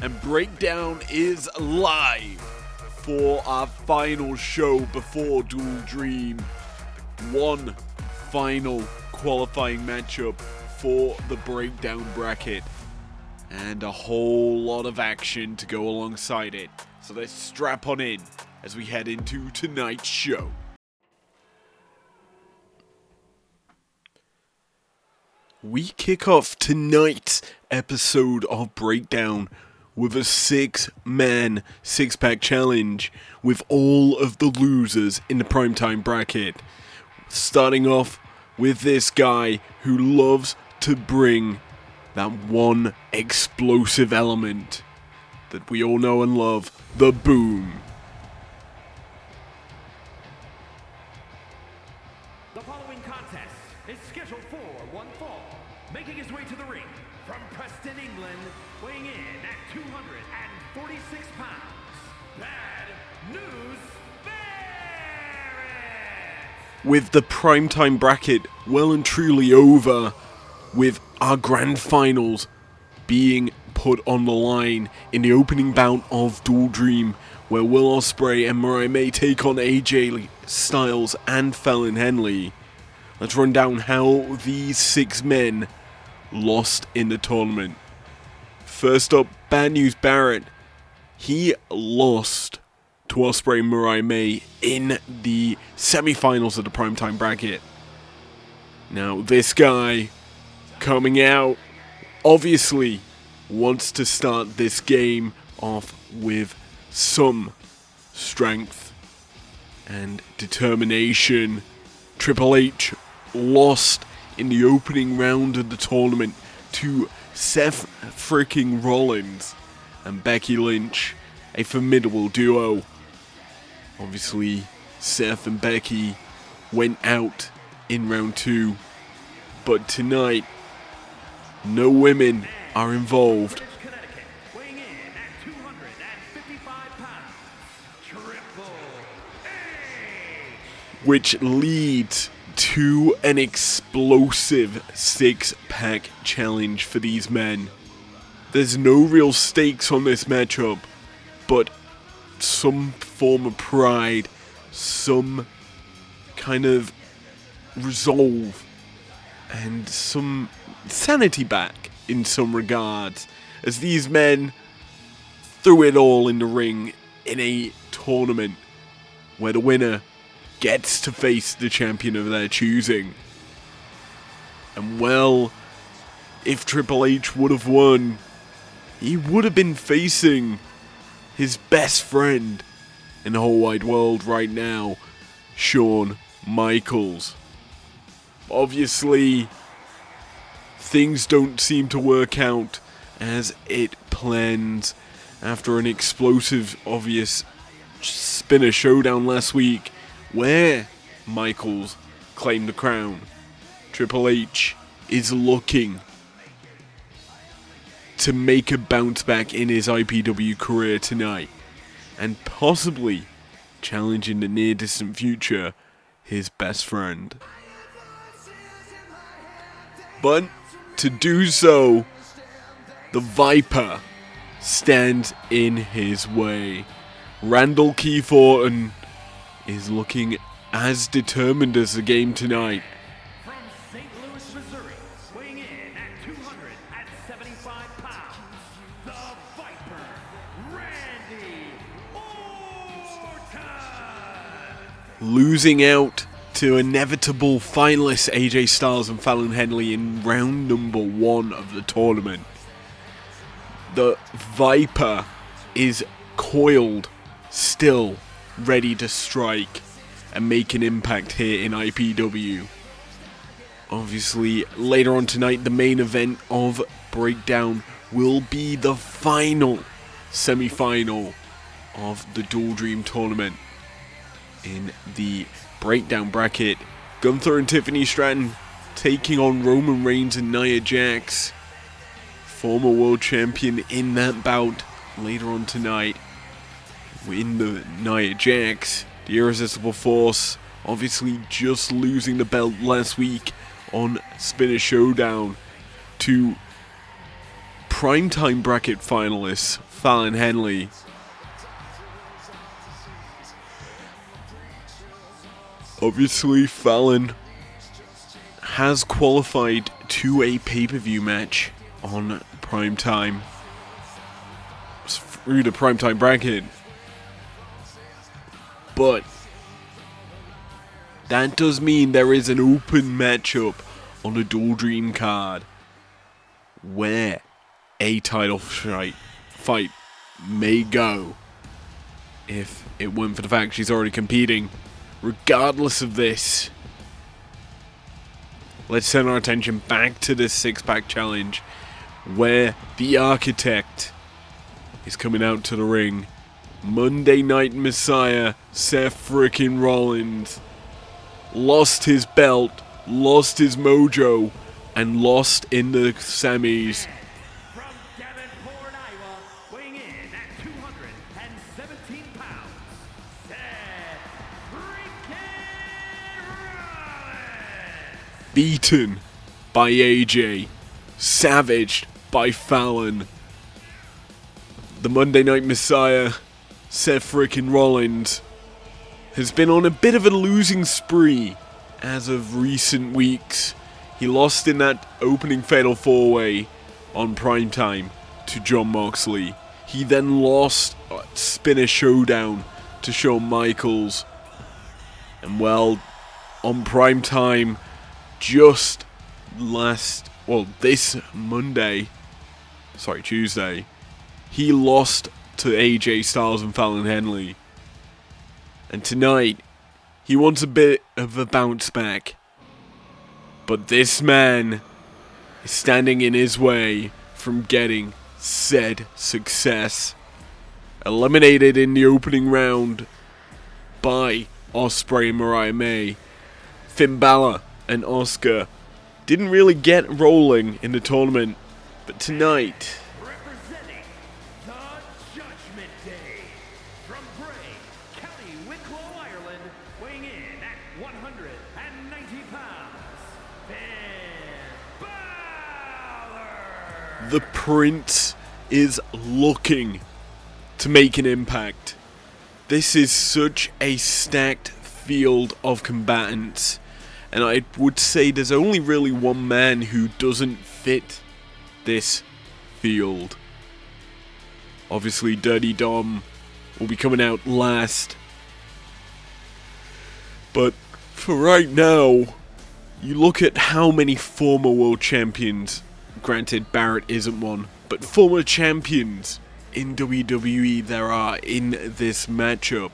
and Breakdown is live for our final show before Dual Dream. One final qualifying matchup for the Breakdown bracket, and a whole lot of action to go alongside it. So let's strap on in as we head into tonight's show. We kick off tonight's episode of Breakdown with a 6-man 6-pack challenge with all of the losers in the primetime bracket. Starting off with this guy who loves to bring that one explosive element that we all know and love, the boom. The following contest is scheduled for one fall. Making his way to the ring from Preston, England, weighing in at 246 pounds, Bad News Barrett! With the primetime bracket well and truly over, with our grand finals being put on the line in the opening bout of Dual Dream, where Will Ospreay and Mariah May take on AJ Styles and Fallon Henley. Let's run down how these 6 men lost in the tournament. First up, Bad News Barrett. He lost to Ospreay and Mariah May in the semi-finals of the primetime bracket. Now, this guy coming out obviously wants to start this game off with some strength and determination. Triple H lost in the opening round of the tournament to Seth freaking Rollins and Becky Lynch, a formidable duo. Obviously, Seth and Becky went out in round 2, but tonight, no women are involved, Weighing in at 255 pounds, Triple H! which leads to an explosive 6-pack challenge for these men. There's no real stakes on this matchup, but some form of pride, some kind of resolve, and some sanity back in some regards, as these men threw it all in the ring in a tournament where the winner gets to face the champion of their choosing. And well, if Triple H would have won, he would have been facing his best friend in the whole wide world right now, Shawn Michaels. Obviously, things don't seem to work out as it plans after an explosive, obvious spinner showdown last week where Michaels claimed the crown. Triple H is looking to make a bounce back in his IPW career tonight, and possibly challenge in the near distant future his best friend. But to do so, the Viper stands in his way. Randall Keith Orton is looking as determined as the game tonight. From St. Louis, Missouri, weighing in at 275 pounds, the Viper, Randy Orton! Losing out to inevitable finalists AJ Styles and Fallon Henley in round number 1 of the tournament. The Viper is coiled, still ready to strike and make an impact here in IPW. Obviously, later on tonight, the main event of Breakdown will be the final semi-final of the Dual Dream tournament. In the Breakdown bracket, Gunther and Tiffany Stratton taking on Roman Reigns and Nia Jax. Former world champion in that bout later on tonight. In the Nia Jax, the Irresistible Force, obviously just losing the belt last week on Spinner Showdown to primetime bracket finalists, Fallon Henley. Obviously, Fallon has qualified to a pay-per-view match on primetime through the primetime bracket, but that does mean there is an open matchup on the Dual Dream card where a title fight may go if it weren't for the fact she's already competing. Regardless of this, let's turn our attention back to this six-pack challenge where the Architect is coming out to the ring. Monday Night Messiah Seth frickin' Rollins lost his belt, lost his mojo, and lost in the semis. From Davenport, Iowa, weighing in at 217 pounds, Seth freaking Rollins. Beaten by AJ, savaged by Fallon. The Monday Night Messiah, Seth frickin' Rollins, has been on a bit of a losing spree as of recent weeks. He lost in that opening Fatal 4-Way on primetime to Jon Moxley. He then lost at Spinner Showdown to Shawn Michaels. And well, on primetime, just this Tuesday, he lost to AJ Styles and Fallon Henley. And tonight, he wants a bit of a bounce back. But this man is standing in his way from getting said success. Eliminated in the opening round by Ospreay and Mariah May. Finn Balor and Asuka didn't really get rolling in the tournament, but tonight, Representing the Judgment Day, from Bray, County Wicklow, Ireland, weighing in at 190 pounds, Finn Balor. the Prince is looking to make an impact. This is such a stacked field of combatants, and I would say there's only really one man who doesn't fit this field. Obviously, Dirty Dom will be coming out last. But for right now, you look at how many former world champions, granted Barrett isn't one, but former champions in WWE there are in this matchup.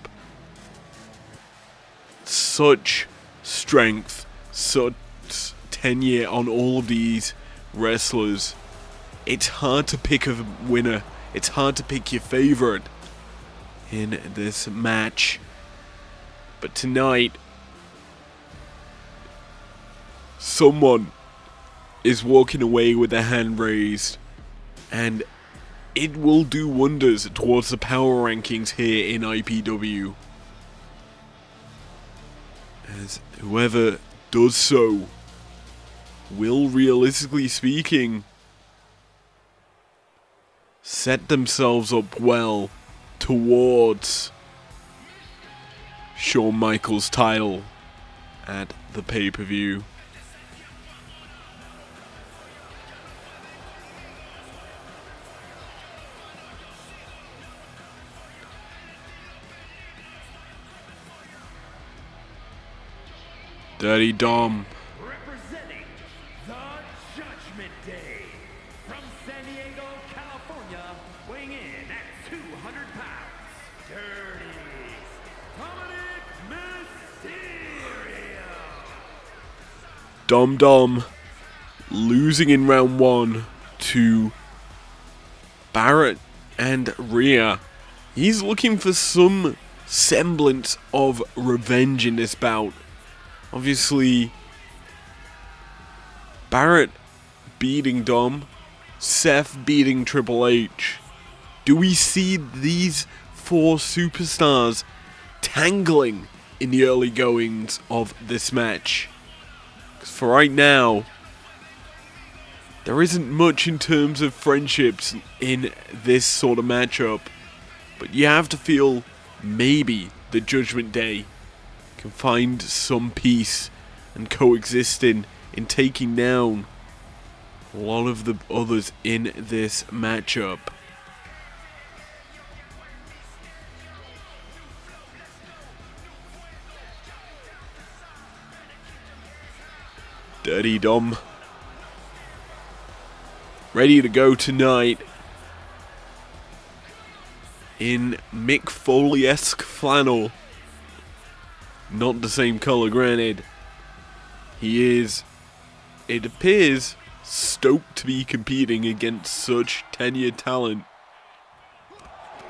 Such strength, such tenure on all of these wrestlers. It's hard to pick a winner. It's hard to pick your favorite in this match. But tonight, someone is walking away with their hand raised, and it will do wonders towards the power rankings here in IPW. As whoever does so will, realistically speaking, set themselves up well towards Shawn Michaels' title at the pay-per-view. Dirty Dom. Representing the Judgment Day, from San Diego, California, weighing in at 200 pounds, Dirty Dominic Mysterio. Dom losing in round 1 to Barrett and Rhea. He's looking for some semblance of revenge in this bout. Obviously, Barrett beating Dom, Seth beating Triple H. Do we see these four superstars tangling in the early goings of this match? 'Cause for right now, There isn't much in terms of friendships in this sort of matchup, but you have to feel maybe the Judgment Day can find some peace and coexisting in taking down a lot of the others in this matchup. Dirty Dom ready to go tonight in Mick Foley-esque flannel. Not the same colour, granted. He is, it appears, stoked to be competing against such tenured talent.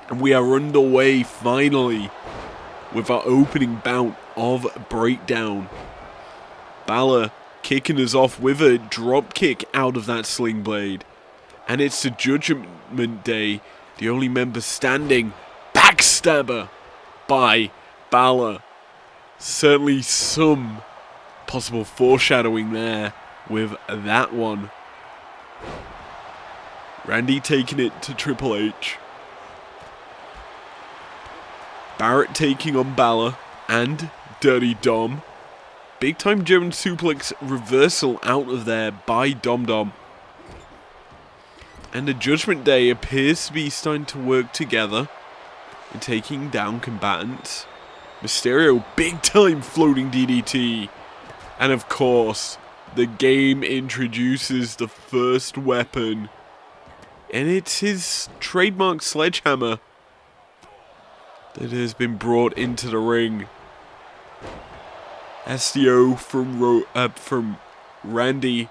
And we are underway finally with our opening bout of Breakdown. Balor kicking us off with a drop kick out of that sling blade. And it's the Judgment Day, the only member standing. Backstabber by Balor. Certainly some possible foreshadowing there with that one. Randy taking it to Triple H. Barrett taking on Balor and Dirty Dom. Big time German suplex reversal out of there by Dom Dom. And the Judgment Day appears to be starting to work together in taking down combatants. Mysterio, big time floating DDT. And of course, the game introduces the first weapon. And it's his trademark sledgehammer that has been brought into the ring. SDO from Randy.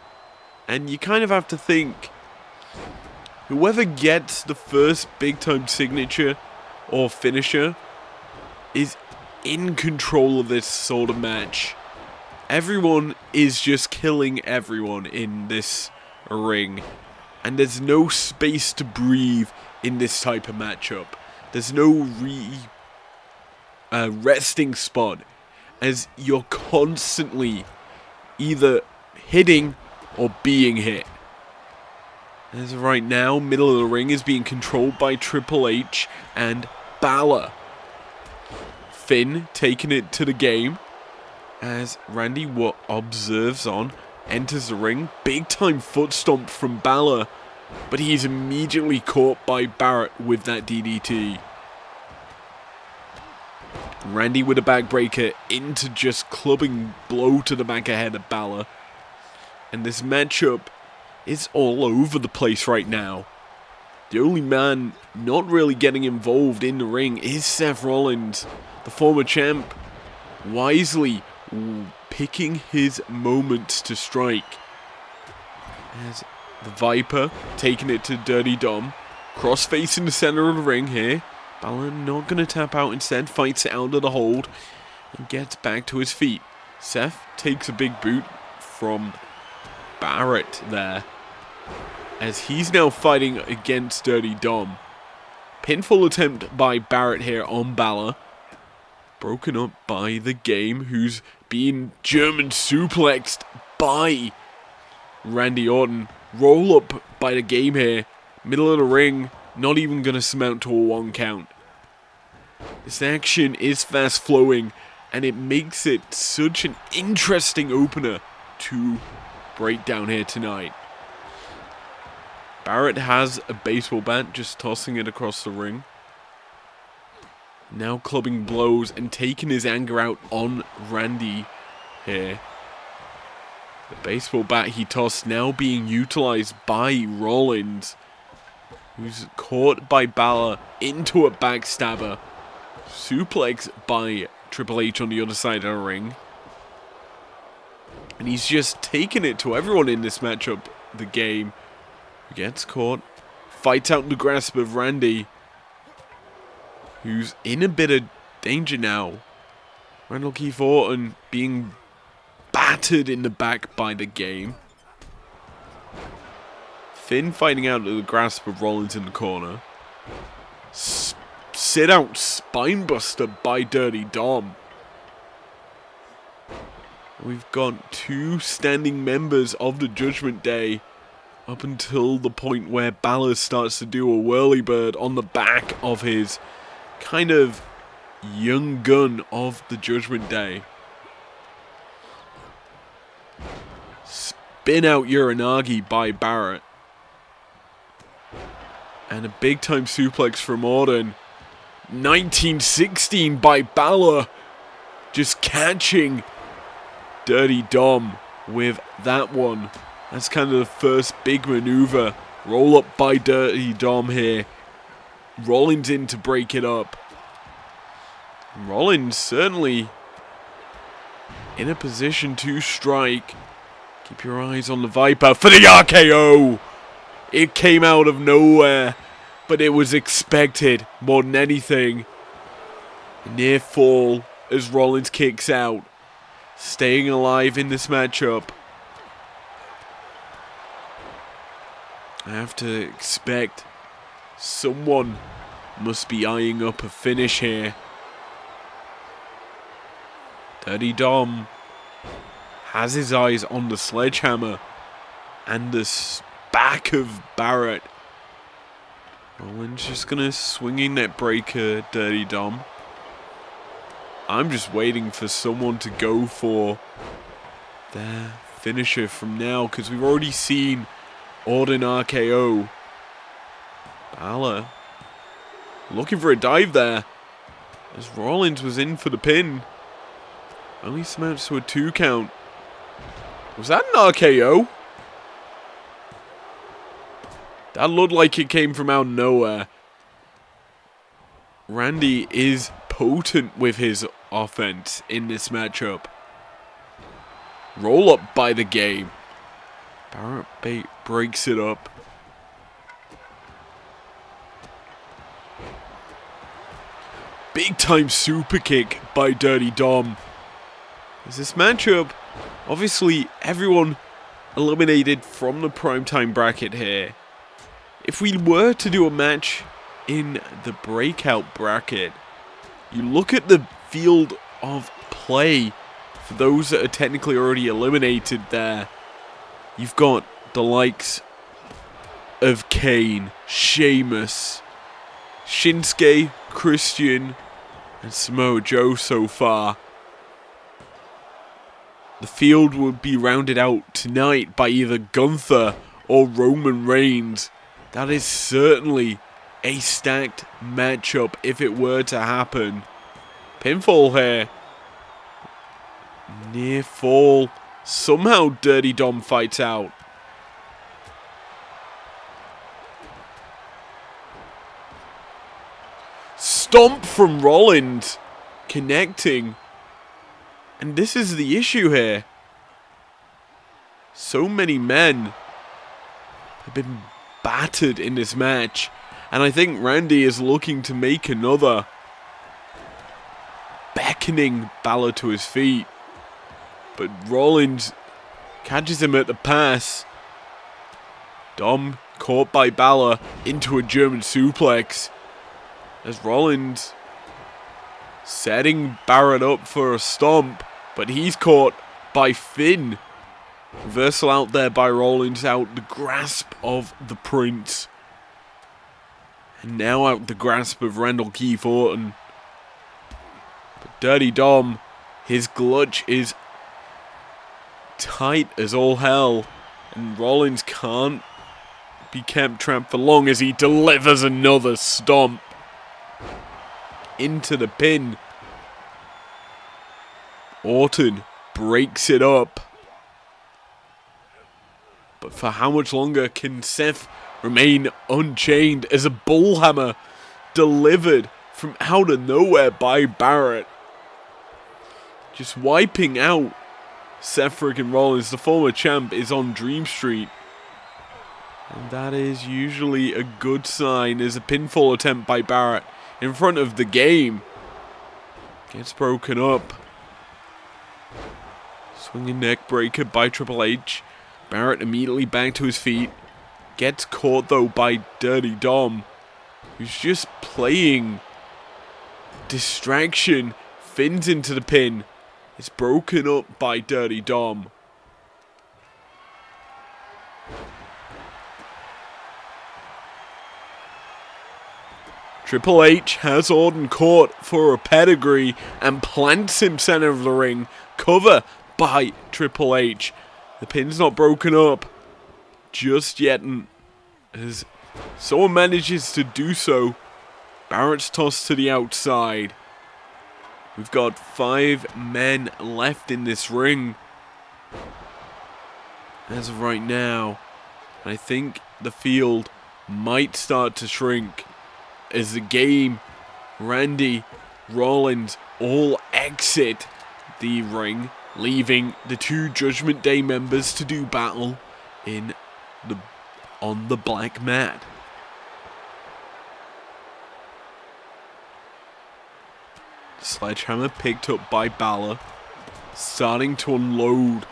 And you kind of have to think, whoever gets the first big time signature or finisher is in control of this sort of match. Everyone is just killing everyone in this ring. And there's no space to breathe in this type of matchup. There's no resting spot, as you're constantly either hitting or being hit. As of right now, middle of the ring is being controlled by Triple H and Balor. Finn taking it to the game as Randy observes on, enters the ring. Big time foot stomp from Balor, but he's immediately caught by Barrett with that DDT. Randy with a backbreaker into just clubbing blow to the back of head of Balor. And this matchup is all over the place right now. The only man not really getting involved in the ring is Seth Rollins, the former champ, wisely picking his moments to strike. As the Viper taking it to Dirty Dom, crossface in the center of the ring here. Balor not going to tap out, instead fights it out of the hold and gets back to his feet. Seth takes a big boot from Barrett there, as he's now fighting against Dirty Dom. Pinfall attempt by Barrett here on Balor. Broken up by the game, who's being German suplexed by Randy Orton. Roll up by the game here. Middle of the ring, not even going to surmount to a 1 count. This action is fast flowing, and it makes it such an interesting opener to break down here tonight. Barrett has a baseball bat, just tossing it across the ring. Now clubbing blows and taking his anger out on Randy here. The baseball bat he tossed now being utilized by Rollins, who's caught by Balor into a backstabber. Suplex by Triple H on the other side of the ring. And he's just taking it to everyone in this matchup. The game gets caught, fights out in the grasp of Randy, who's in a bit of danger now. Randall Keith Orton being battered in the back by the game. Finn fighting out of the grasp of Rollins in the corner. Sit out spinebuster by Dirty Dom. We've got 2 standing members of the Judgment Day up until the point where Balor starts to do a whirlybird on the back of his kind of young gun of the Judgment Day. Spin out Uranagi by Barrett. And a big time suplex from Orton. 1916 by Balor. Just catching Dirty Dom with that one. That's kind of the first big maneuver. Roll up by Dirty Dom here. Rollins in to break it up. Rollins certainly in a position to strike. Keep your eyes on the Viper for the RKO. It came out of nowhere, but it was expected more than anything. Near fall as Rollins kicks out. Staying alive in this matchup. I have to expect someone must be eyeing up a finish here. Dirty Dom has his eyes on the sledgehammer and the back of Barrett. Rollins just gonna swinging that breaker, Dirty Dom. I'm just waiting for someone to go for their finisher from now, because we've already seen Orton RKO. Balor looking for a dive there, as Rollins was in for the pin. Only amounts to a 2 count. Was that an RKO? That looked like it came from out of nowhere. Randy is potent with his offense in this matchup. Roll up by the game. Barrett breaks it up. Big time super kick by Dirty Dom. Is this matchup, obviously everyone eliminated from the primetime bracket here. If we were to do a match in the breakout bracket, you look at the field of play for those that are technically already eliminated there. You've got the likes of Kane, Sheamus, Shinsuke, Christian, and Samoa Joe so far. The field would be rounded out tonight by either Gunther or Roman Reigns. That is certainly a stacked matchup if it were to happen. Pinfall here. Near fall. Somehow Dirty Dom fights out. Stomp from Rollins. Connecting. And this is the issue here. So many men have been battered in this match. And I think Randy is looking to make another. Beckoning Balor to his feet. But Rollins catches him at the pass. Dom caught by Balor into a German suplex. As Rollins setting Barrett up for a stomp. But he's caught by Finn. Reversal out there by Rollins, out the grasp of the Prince. And now out the grasp of Randall Keith Orton. But Dirty Dom, his clutch is tight as all hell. And Rollins can't be kept trapped for long as he delivers another stomp into the pin. Orton breaks it up. But for how much longer can Seth remain unchained as a bullhammer delivered from out of nowhere by Barrett? Just wiping out Seth freaking Rollins. The former champ is on Dream Street. And that is usually a good sign as a pinfall attempt by Barrett in front of the game gets broken up. Swinging neck breaker by Triple H. Barrett immediately back to his feet. Gets caught though by Dirty Dom, who's just playing distraction. Fins into the pin. It's broken up by Dirty Dom. Triple H has Orton caught for a pedigree and plants him center of the ring. Cover by Triple H. The pin's not broken up just yet, and as someone manages to do so, Barrett's tossed to the outside. We've got 5 men left in this ring as of right now. I think the field might start to shrink as the Game, Randy, Rollins all exit the ring, leaving the 2 Judgment Day members to do battle on the black mat. Sledgehammer picked up by Balor, starting to unload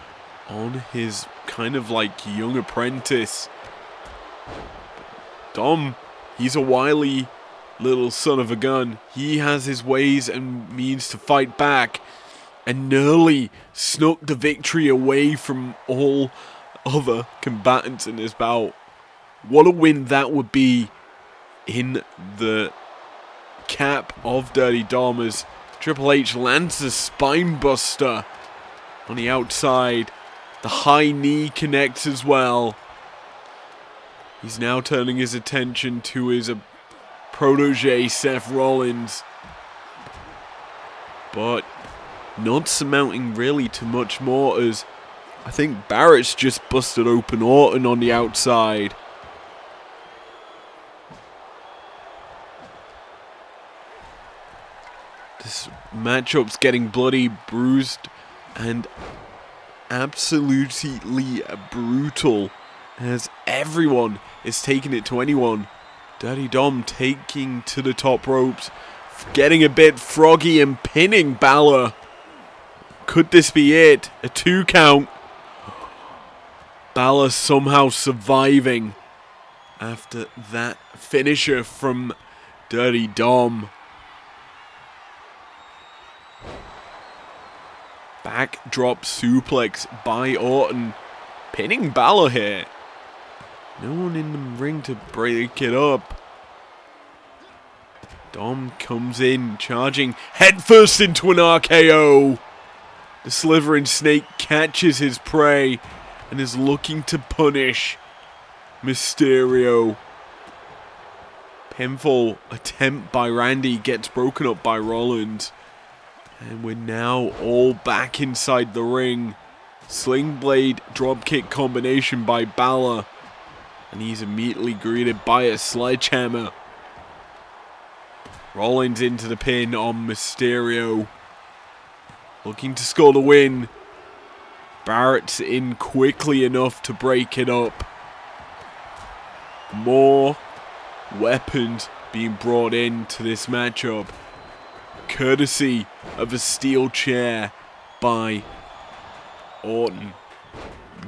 on his kind of like young apprentice. Dom, he's a wily little son of a gun. He has his ways and means to fight back, and nearly snuck the victory away from all other combatants in this bout. What a win that would be in the cap of Dirty Dom as Triple H lands a spine buster on the outside. The high knee connects as well. He's now turning his attention to his protege Seth Rollins, but not surmounting really to much more, as I think Barrett's just busted open Orton on the outside. This matchup's getting bloody, bruised, and absolutely brutal as everyone is taking it to anyone. Dirty Dom taking to the top ropes, getting a bit froggy and pinning Balor. Could this be it? A 2 count. Balor somehow surviving after that finisher from Dirty Dom. Backdrop suplex by Orton, pinning Balor here. No one in the ring to break it up. Dom comes in, charging headfirst into an RKO. The slithering snake catches his prey and is looking to punish Mysterio. Pinfall attempt by Randy gets broken up by Rollins. And we're now all back inside the ring. Sling blade dropkick combination by Balor. And he's immediately greeted by a sledgehammer. Rollins into the pin on Mysterio. Looking to score the win. Barrett's in quickly enough to break it up. More weapons being brought into this matchup, courtesy of a steel chair by Orton.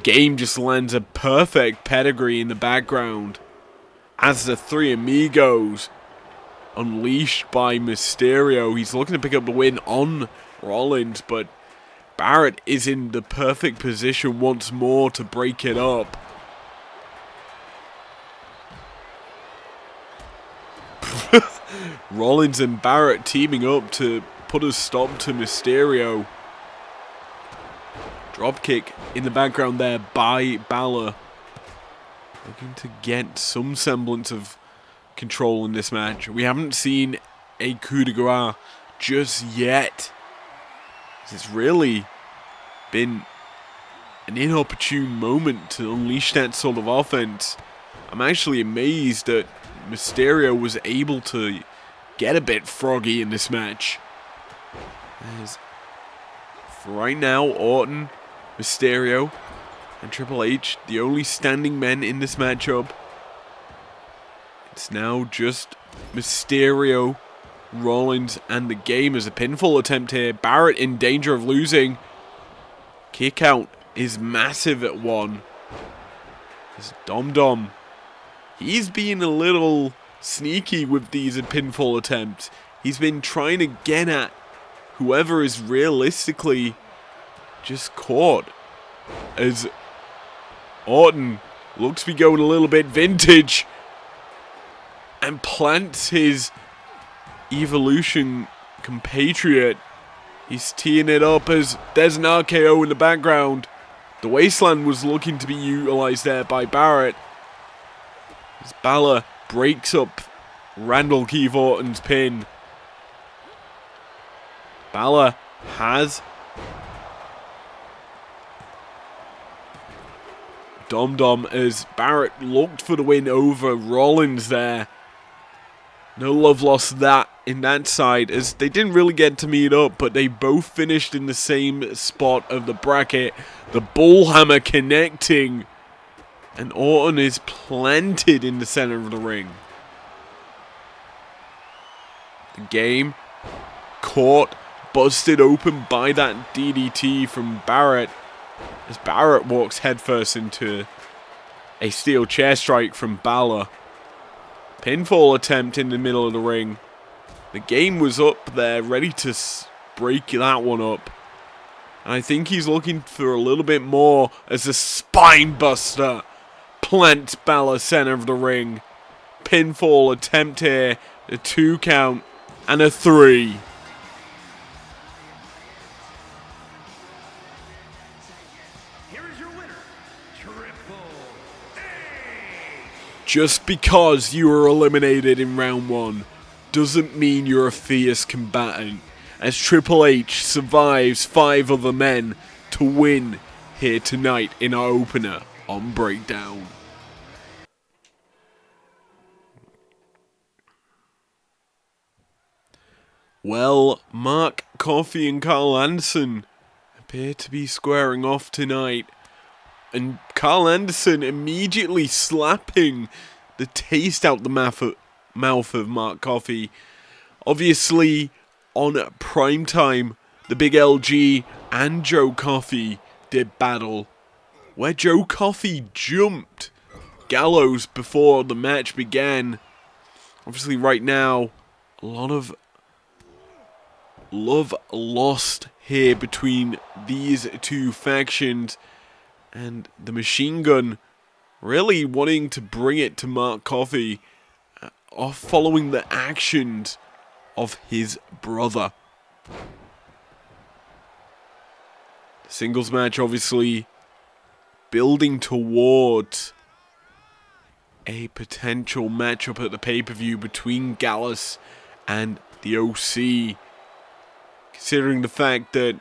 Game just lands a perfect pedigree in the background as the 3 amigos unleashed by Mysterio. He's looking to pick up the win on Rollins, but Barrett is in the perfect position once more to break it up. Rollins and Barrett teaming up to put a stop to Mysterio. Dropkick in the background there by Balor. Looking to get some semblance of control in this match. We haven't seen a coup de grace just yet. It's really been an inopportune moment to unleash that sort of offense. I'm actually amazed that Mysterio was able to get a bit froggy in this match. As for right now, Orton, Mysterio, and Triple H, the only standing men in this matchup. It's now just Mysterio, Rollins, and the Game as a pinfall attempt here. Barrett in danger of losing. Kick out is massive at 1. As Dom, he's being a little sneaky with these pinfall attempts. He's been trying to get at whoever is realistically just caught. As Orton looks to be going a little bit vintage and plants his Evolution compatriot. He's teeing it up as there's an RKO in the background. The Wasteland was looking to be utilized there by Barrett. As Balor breaks up Randall Keith Orton's pin. Balor has Dom as Barrett looked for the win over Rollins there. No love lost in that side, as they didn't really get to meet up, but they both finished in the same spot of the bracket. The bullhammer connecting, and Orton is planted in the center of the ring. The game caught, busted open by that DDT from Barrett, as Barrett walks headfirst into a steel chair strike from Balor. Pinfall attempt in the middle of the ring. The game was up there, ready to break that one up. And I think he's looking for a little bit more as a spine buster plants Balor center of the ring. Pinfall attempt here, a 2 count and a 3. Just because you were eliminated in round 1 doesn't mean you're a fierce combatant, as Triple H survives 5 other men to win here tonight in our opener on Breakdown. Well, Mark Coffey and Carl Anderson appear to be squaring off tonight. And Carl Anderson immediately slapping the taste out the mouth of Mark Coffey. Obviously, on Primetime, the big LG and Joe Coffey did battle, where Joe Coffey jumped Gallows before the match began. Obviously, right now, a lot of love lost here between these two factions. And the Machine Gun really wanting to bring it to Mark Coffey following the actions of his brother. The singles match obviously building towards a potential matchup at the pay-per-view between Gallus and the OC. Considering the fact that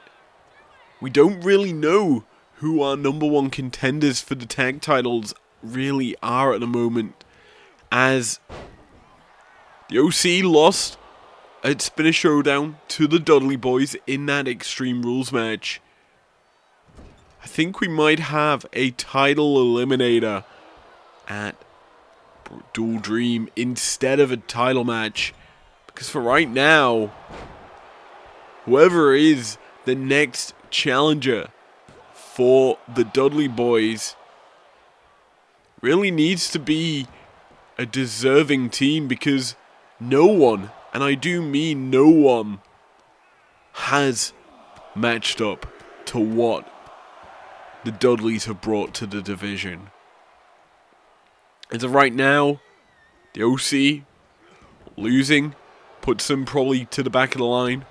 we don't really know who our number 1 contenders for the tag titles really are at the moment, as the OC lost at Spinner Showdown to the Dudley Boys in that Extreme Rules match. I think we might have a title eliminator at Dual Dream instead of a title match, because for right now, whoever is the next challenger for the Dudley Boys really needs to be a deserving team, because no one, and I do mean no one, has matched up to what the Dudleys have brought to the division. As of right now, the OC losing puts them probably to the back of the line.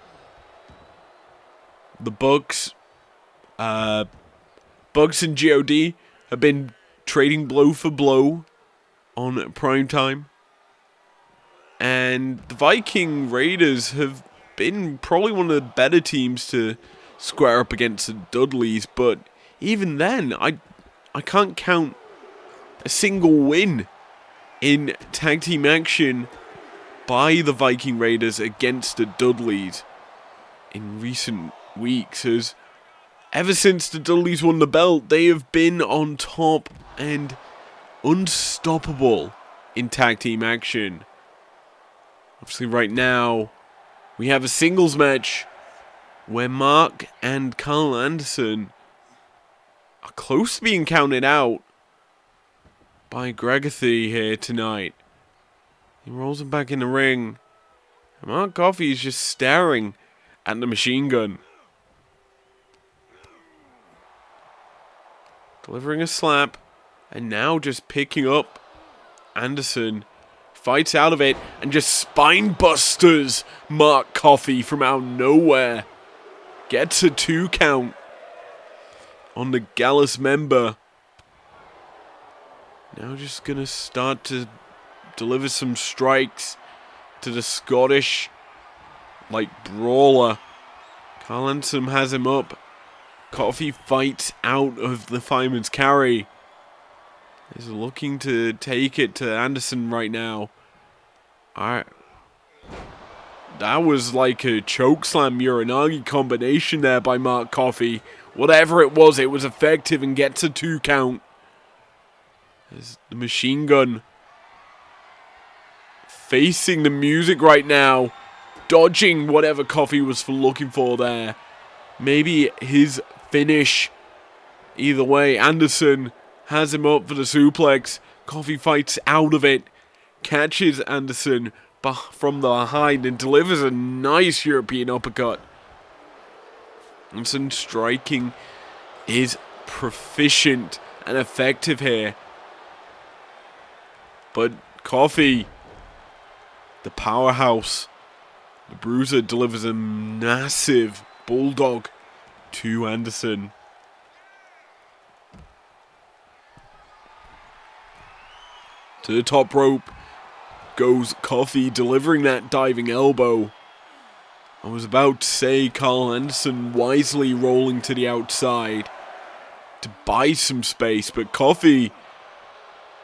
The Bucks and GOD have been trading blow for blow on Primetime. And the Viking Raiders have been probably one of the better teams to square up against the Dudleys. But even then, I can't count a single win in tag team action by the Viking Raiders against the Dudleys in recent weeks, as ever since the Dudleys won the belt, they have been on top and unstoppable in tag team action. Obviously right now, we have a singles match where Mark and Carl Anderson are close to being counted out by Gregathy here tonight. He rolls him back in the ring, and Mark Coffey is just staring at the Machine Gun. Delivering a slap, and now just picking up Anderson, Fights out of it and just spine busters Mark Coffey from out of nowhere. Gets a 2 count on the Gallus member. Now just gonna start to deliver some strikes to the Scottish, brawler. Carl Anderson has him up. Coffey fights out of the fireman's carry. He's looking to take it to Anderson right now. Alright. That was like a chokeslam Uranagi combination there by Mark Coffey. Whatever it was effective and gets a 2 count. There's the machine gun facing the music right now. Dodging whatever Coffey was looking for there. Maybe his finish. Either way, Anderson has him up for the suplex. Coffey fights out of it. Catches Anderson from the behind and delivers a nice European uppercut. Anderson striking is proficient and effective here. But Coffey, the powerhouse, the bruiser, delivers a massive bulldog to Anderson. To the top rope goes Coffey, delivering that diving elbow. I was about to say Carl Anderson wisely rolling to the outside to buy some space, but Coffey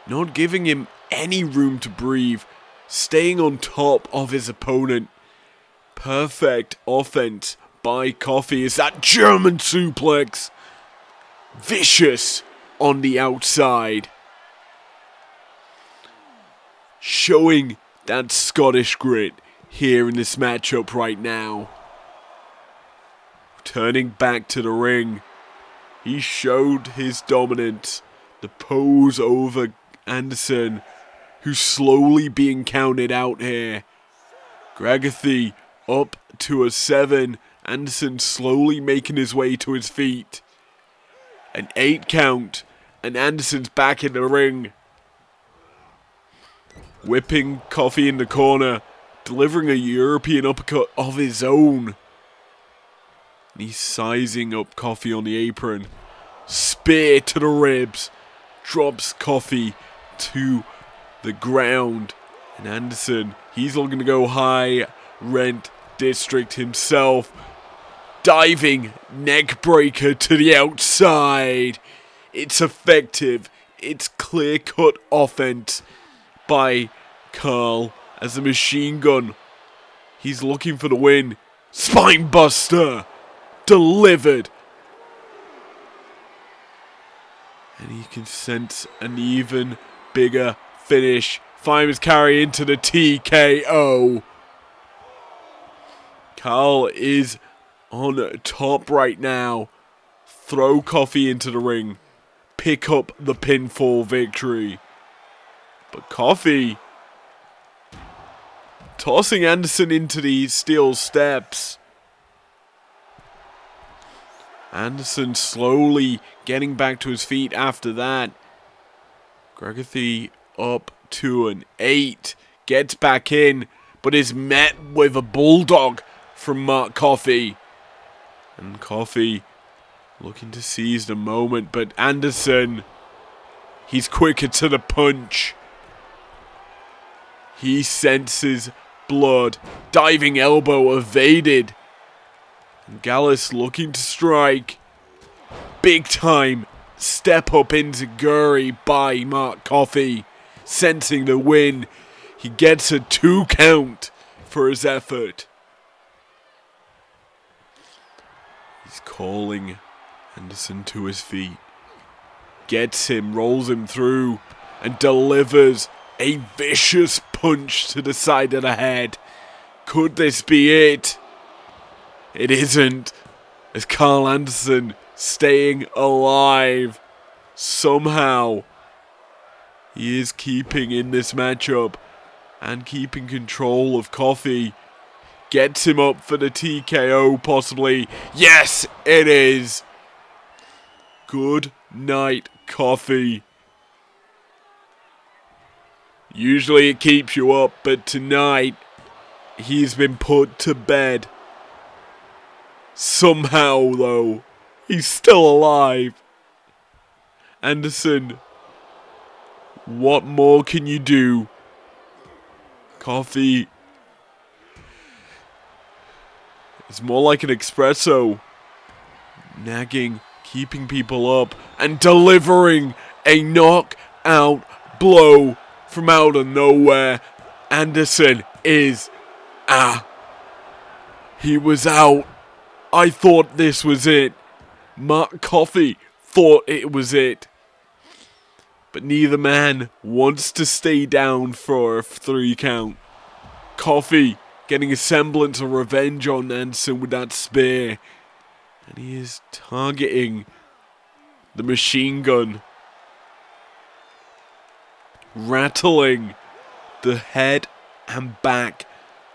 not giving him any room to breathe, staying on top of his opponent. Perfect offense by Coffey is that German suplex. Vicious on the outside. Showing that Scottish grit here in this matchup right now. Turning back to the ring. He showed his dominance. The pose over Anderson, who's slowly being counted out here. Gragathi up to a 7. Anderson slowly making his way to his feet. An 8 count, and Anderson's back in the ring. Whipping Coffey in the corner, delivering a European uppercut of his own. And he's sizing up Coffey on the apron. Spear to the ribs. Drops Coffey to the ground. And Anderson, he's looking to go high rent district himself. Diving neck breaker to the outside. It's effective. It's clear-cut offense by Carl as a machine gun. He's looking for the win. Spine buster delivered. And he can sense an even bigger finish. Fireman's carry into the TKO. Carl is on top right now. Throw Coffey into the ring. Pick up the pinfall victory. But Coffey tossing Anderson into the steel steps. Anderson slowly getting back to his feet after that. Gragathi up to an 8. Gets back in, but is met with a bulldog from Mark Coffey. And Coffey looking to seize the moment, but Anderson, he's quicker to the punch. He senses blood. Diving elbow evaded. And Gallus looking to strike. Big time step up into Guri by Mark Coffey. Sensing the win. He gets a 2 count for his effort. He's calling Anderson to his feet. Gets him, rolls him through, and delivers a vicious punch to the side of the head. Could this be it? It isn't. As Carl Anderson staying alive. Somehow, he is keeping in this matchup and keeping control of Coffey. Gets him up for the TKO possibly. Yes, it is. Good night, Coffey. Usually it keeps you up, but tonight he's been put to bed. Somehow, though, he's still alive. Anderson, what more can you do? Coffee. It's more like an espresso. Nagging, keeping people up, and delivering a knockout blow from out of nowhere. Anderson is he was out. I thought this was it. Mark Coffey thought it was it. But neither man wants to stay down for a 3 count. Coffey getting a semblance of revenge on Anderson with that spear. And he is targeting the machine gun. Rattling the head and back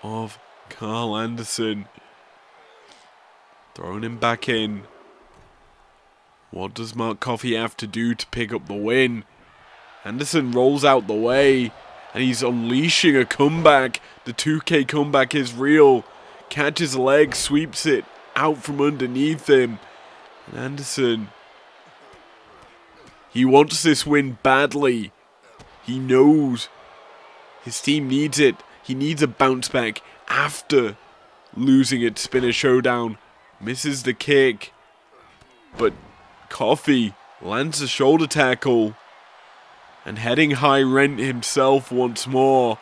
of Carl Anderson. Throwing him back in. What does Mark Coffey have to do to pick up the win? Anderson rolls out the way. And he's unleashing a comeback. The 2K comeback is real. Catches a leg, sweeps it out from underneath him. And Anderson, he wants this win badly. He knows his team needs it. He needs a bounce back after losing at Spinner Showdown. Misses the kick. But Coffey lands a shoulder tackle. And heading high rent himself once more.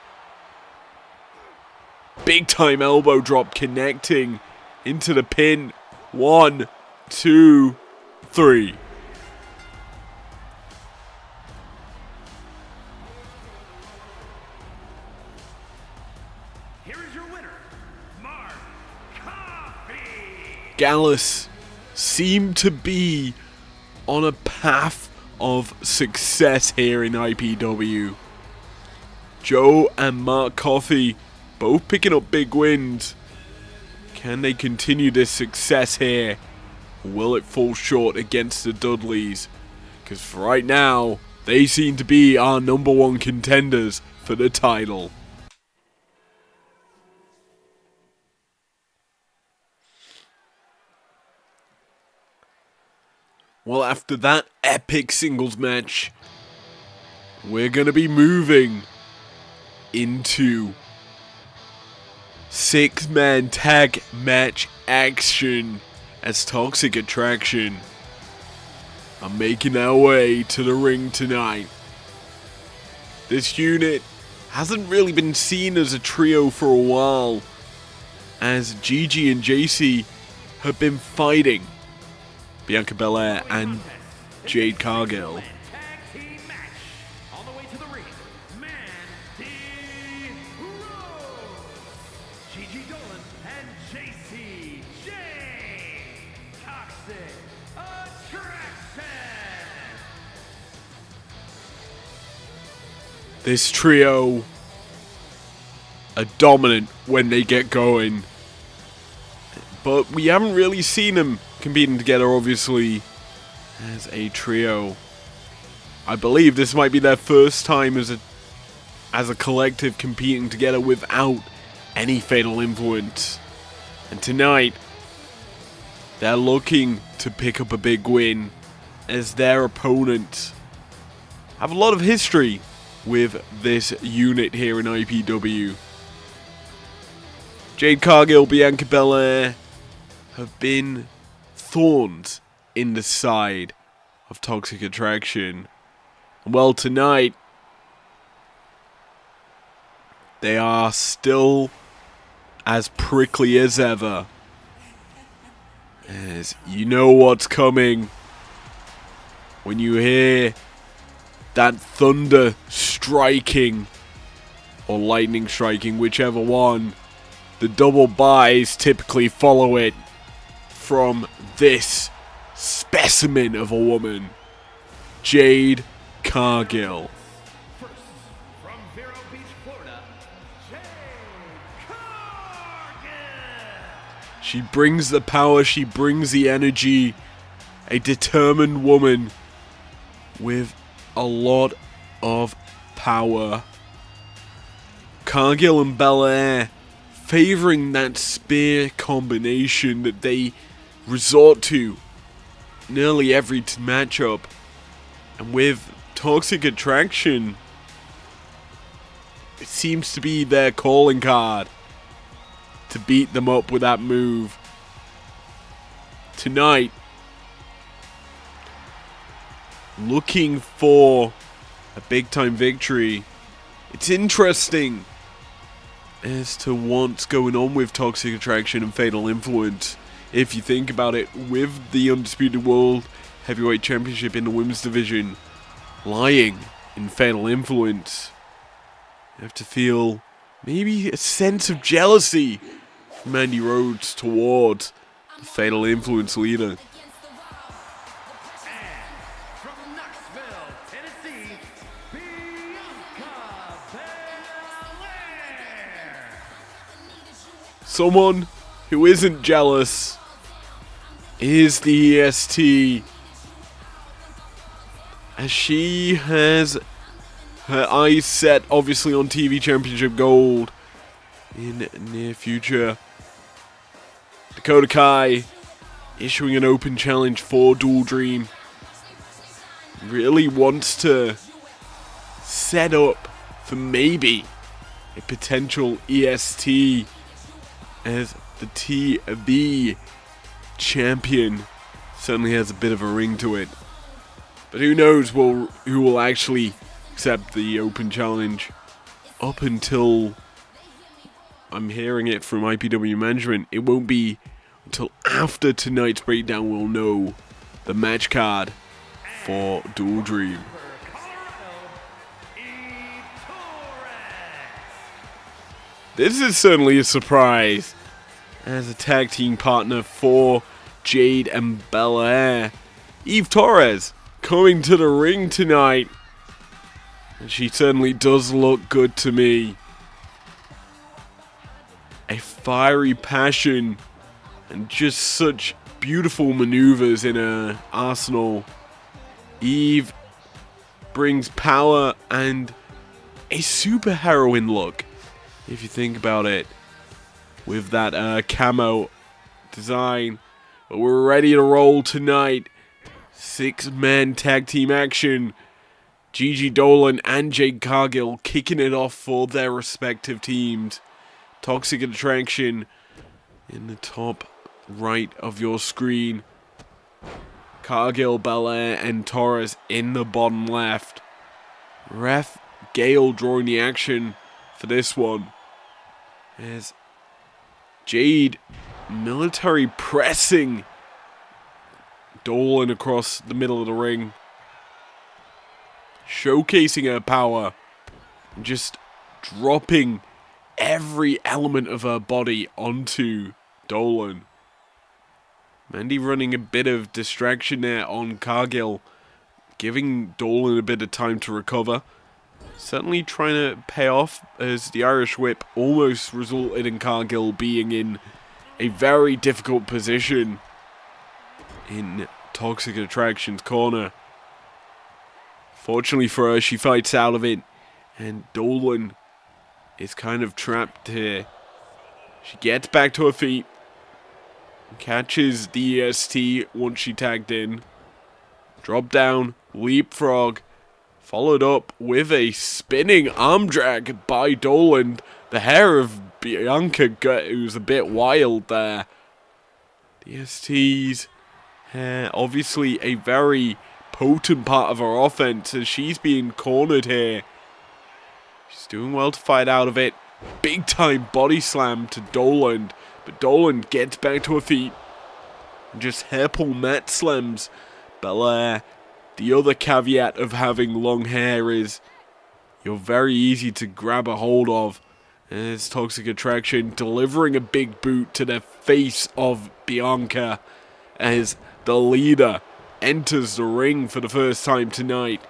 Big time elbow drop connecting into the pin. 1, 2, 3. Here is your winner, Mark Coffey. Gallus seemed to be on a path of success here in IPW. Joe and Mark Coffey both picking up big wins. Can they continue this success here? Or will it fall short against the Dudleys? Because for right now, they seem to be our #1 contenders for the title. Well, after that epic singles match, we're going to be moving into 6-man tag match action as Toxic Attraction are making our way to the ring tonight. This unit hasn't really been seen as a trio for a while, as Gigi and JC have been fighting Bianca Belair and Jade Cargill. Tag team match. On the way to the ring, Mandy Rose, Gigi Dolan, and JC J. Toxic Attraction. This trio are dominant when they get going, but we haven't really seen them competing together, obviously, as a trio. I believe this might be their first time as a collective competing together without any Fatal Influence. And tonight, they're looking to pick up a big win, as their opponents have a lot of history with this unit here in IPW. Jade Cargill, Bianca Belair have been thorns in the side of Toxic Attraction. Well, tonight, they are still as prickly as ever, as you know what's coming when you hear that thunder striking, or lightning striking, whichever one. The double buys typically follow it from this specimen of a woman, Jade Cargill. First, from Vero Beach, Florida, Jade Cargill. She brings the power, she brings the energy, a determined woman with a lot of power. Cargill and Belair favoring that spear combination that they resort to nearly every matchup. And with Toxic Attraction, it seems to be their calling card to beat them up with that move. Tonight, looking for a big time victory. It's interesting as to what's going on with Toxic Attraction and Fatal Influence. If you think about it, with the Undisputed World Heavyweight Championship in the women's division lying in Fatal Influence, you have to feel maybe a sense of jealousy from Mandy Rhodes towards the Fatal Influence leader. Someone who isn't jealous is the EST, as she has her eyes set obviously on TV Championship Gold in the near future. Dakota Kai issuing an open challenge for Dual Dream. Really wants to set up for maybe a potential EST as the TV champion. Certainly has a bit of a ring to it. But who knows who will actually accept the open challenge. Up until I'm hearing it from IPW management, it won't be until after tonight's breakdown we'll know the match card for Dual Dream. This is certainly a surprise as a tag team partner for Jade and Belair. Eve Torres coming to the ring tonight, and she certainly does look good to me. A fiery passion and just such beautiful maneuvers in her arsenal. Eve brings power and a super heroine look, if you think about it, with that camo design. But we're ready to roll tonight. 6-man tag team action. Gigi Dolan and Jade Cargill kicking it off for their respective teams. Toxic Attraction in the top right of your screen. Cargill, Belair, and Torres in the bottom left. Ref Gale drawing the action for this one, as Jade military pressing Dolan across the middle of the ring, showcasing her power, and just dropping every element of her body onto Dolan. Mandy running a bit of distraction there on Cargill, giving Dolan a bit of time to recover. Certainly trying to pay off, as the Irish Whip almost resulted in Cargill being in a very difficult position in Toxic Attraction's corner. Fortunately for her, she fights out of it, and Dolan is kind of trapped here. She gets back to her feet, catches the EST once she tagged in, drop down, leapfrog, followed up with a spinning arm drag by Dolan. The hair of Bianca was a bit wild there. The EST's hair, obviously a very potent part of her offense, as she's being cornered here. She's doing well to fight out of it. Big time body slam to Dolan, but Dolan gets back to her feet and just hairpull mat slams Belair. The other caveat of having long hair is you're very easy to grab a hold of. And it's Toxic Attraction delivering a big boot to the face of Bianca as the leader enters the ring for the first time tonight.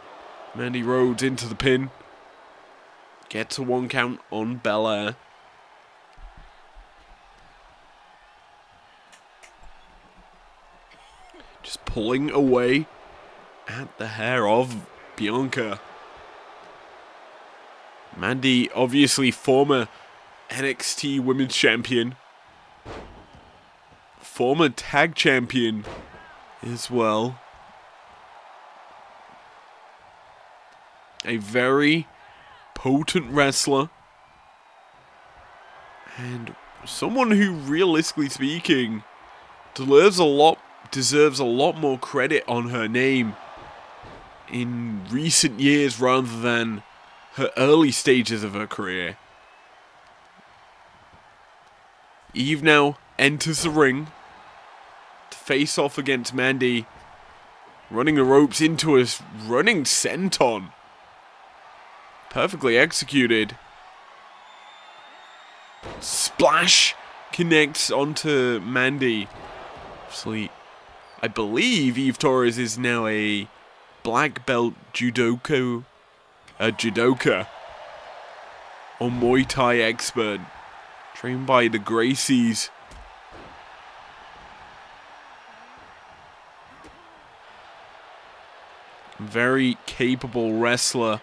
Mandy Rhodes into the pin. Gets a 1 count on Belair. Just pulling away at the hair of Bianca. Mandy, obviously former NXT Women's Champion. Former Tag Champion as well. A very potent wrestler. And someone who, realistically speaking, deserves a lot more credit on her name in recent years rather than her early stages of her career. Eve now enters the ring to face off against Mandy, running the ropes into a running senton. Perfectly executed. Splash connects onto Mandy. Obviously, I believe Eve Torres is now a black belt judoka or Muay Thai expert, trained by the Gracies. Very capable wrestler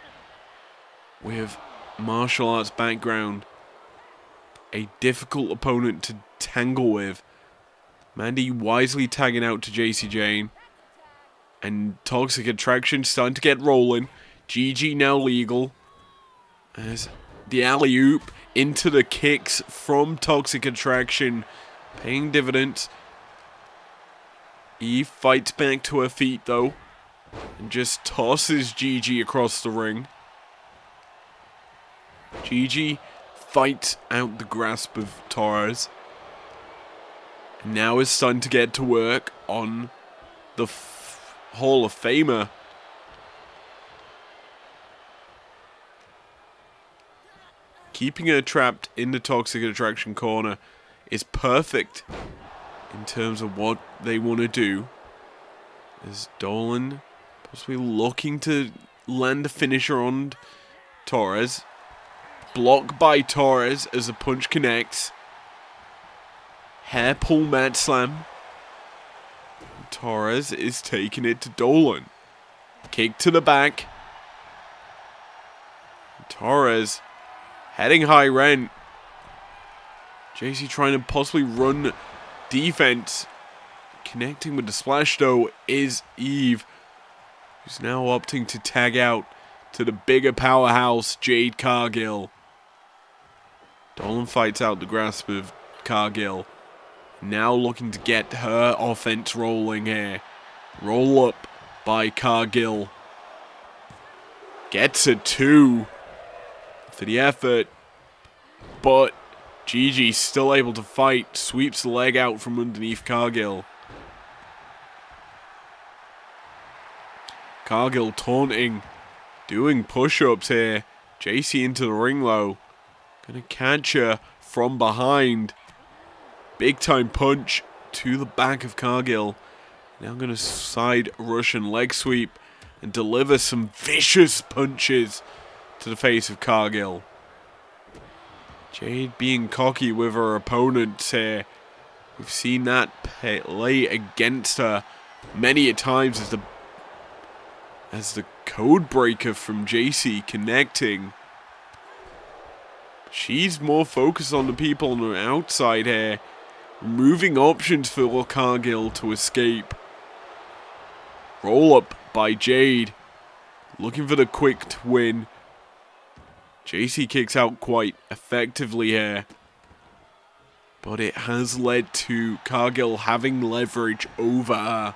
with martial arts background. A difficult opponent to tangle with. Mandy wisely tagging out to JC Jane. And Toxic Attraction starting to get rolling. GG now legal. As the alley-oop into the kicks from Toxic Attraction. Paying dividends. Eve fights back to her feet though. And just tosses GG across the ring. GG fights out the grasp of Torres. And now is starting to get to work on the Hall of Famer. Keeping her trapped in the Toxic Attraction corner is perfect in terms of what they want to do. As Dolan possibly looking to land a finisher on Torres. Blocked by Torres as the punch connects. Hair pull mat slam. Torres is taking it to Dolan. Kick to the back. Torres heading high rent. JC trying to possibly run defense. Connecting with the splash though is Eve, who's now opting to tag out to the bigger powerhouse Jade Cargill. Dolan fights out the grasp of Cargill. Now looking to get her offense rolling here. Roll up by Cargill. Gets a 2 for the effort. But Gigi's still able to fight. Sweeps the leg out from underneath Cargill. Cargill taunting. Doing push-ups here. JC into the ring low. Gonna catch her from behind. Big time punch to the back of Cargill. Now gonna side Russian leg sweep and deliver some vicious punches to the face of Cargill. Jade being cocky with her opponents here. We've seen that play against her many a times as the code breaker from JC connecting. She's more focused on the people on the outside here. Removing options for Cargill to escape. Roll up by Jade. Looking for the quick win. JC kicks out quite effectively here. But it has led to Cargill having leverage over her.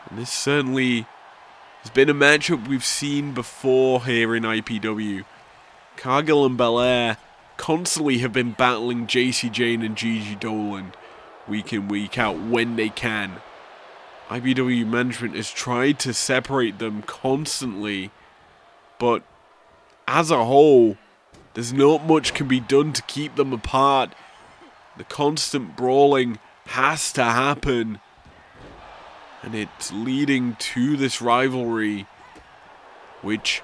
And this certainly has been a matchup we've seen before here in IPW. Cargill and Belair constantly have been battling JC Jane and Gigi Dolan week in, week out when they can. IPW management has tried to separate them constantly, but as a whole, there's not much can be done to keep them apart. The constant brawling has to happen, and it's leading to this rivalry, which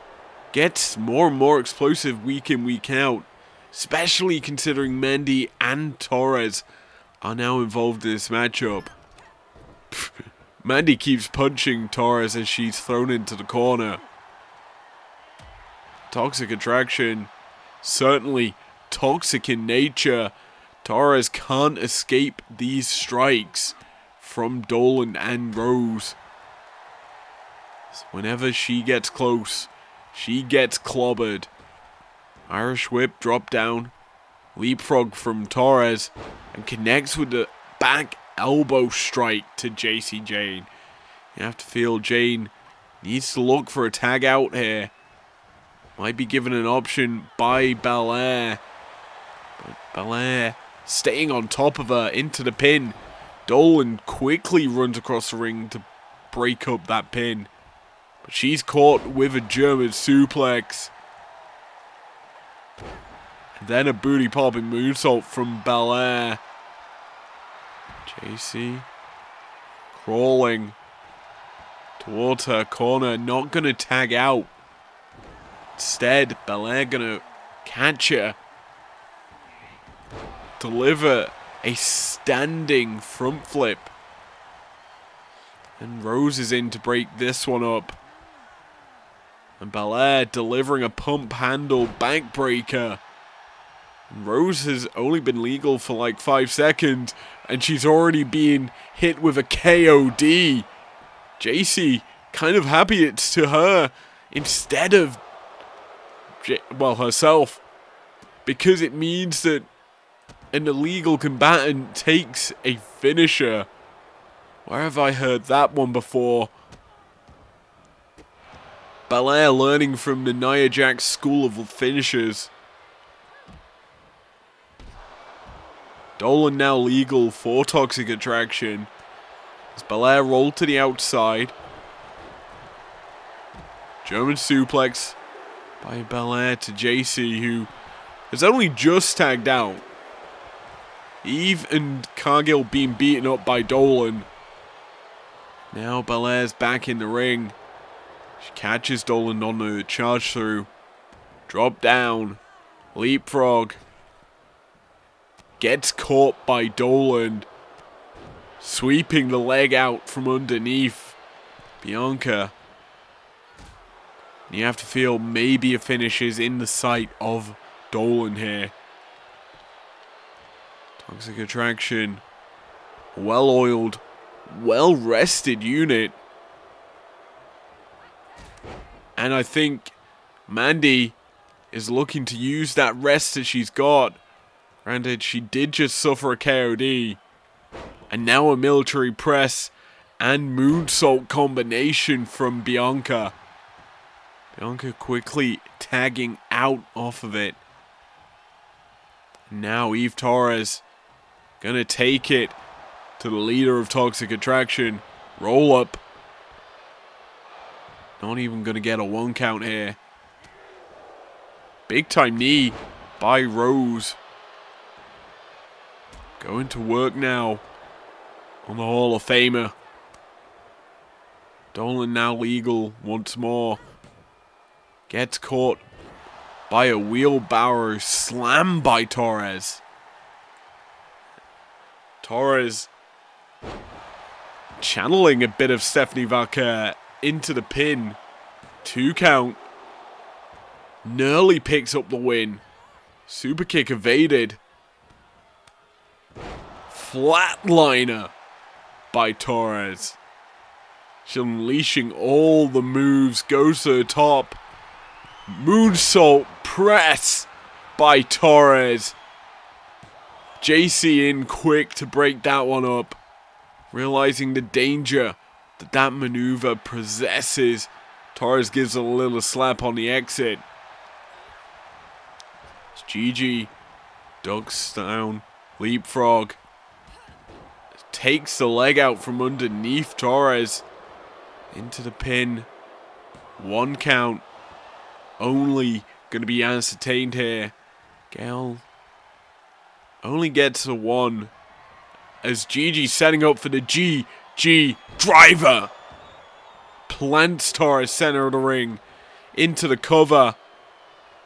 gets more and more explosive week in, week out, especially considering Mandy and Torres are now involved in this matchup. Mandy keeps punching Torres as she's thrown into the corner. Toxic Attraction, certainly toxic in nature. Torres can't escape these strikes from Dolan and Rose. So whenever she gets close, she gets clobbered. Irish Whip drop down. Leapfrog from Torres. And connects with the back elbow strike to JC Jane. You have to feel Jane needs to look for a tag out here. Might be given an option by Belair. But Belair staying on top of her into the pin. Dolan quickly runs across the ring to break up that pin. But she's caught with a German suplex. And then a booty popping moonsault from Belair. JC crawling towards her corner, not gonna tag out. Instead, Belair gonna catch her. Deliver a standing front flip. And Rose is in to break this one up. And Belair delivering a pump handle backbreaker. And Rose has only been legal for like 5 seconds. And she's already been hit with a KOD. JC kind of happy it's to her instead of herself. Because it means that an illegal combatant takes a finisher. Where have I heard that one before? Belair learning from the Nia Jax school of finishers. Dolan now legal for Toxic Attraction. As Belair rolled to the outside. German suplex by Belair to JC, who has only just tagged out. Eve and Cargill being beaten up by Dolan. Now Belair's back in the ring. She catches Dolan on the charge through. Drop down. Leapfrog. Gets caught by Dolan. Sweeping the leg out from underneath Bianca. And you have to feel maybe a finish is in the sight of Dolan here. Toxic Attraction. Well-oiled, well-rested unit. And I think Mandy is looking to use that rest that she's got. Granted, she did just suffer a KOD. And now a military press and moonsault combination from Bianca. Bianca quickly tagging out off of it. Now Eve Torres gonna take it to the leader of Toxic Attraction. Roll up. Not even gonna get a 1 count here. Big time knee by Rose. Going to work now on the Hall of Famer. Dolan now legal once more. Gets caught by a wheelbarrow slam by Torres. Torres channeling a bit of Stephanie Valker into the pin. 2 count. Nearly picks up the win. Super kick evaded. Flatliner by Torres. She's unleashing all the moves. Goes to the top. Moonsault press by Torres. JC in quick to break that one up. Realizing the danger that that maneuver possesses. Torres gives a little slap on the exit. It's GG. Ducks down. Leapfrog. Takes the leg out from underneath Torres. Into the pin. 1 count. Only going to be ascertained here. Gail only gets a 1. As Gigi setting up for the GG driver. Plants Torres center of the ring. Into the cover.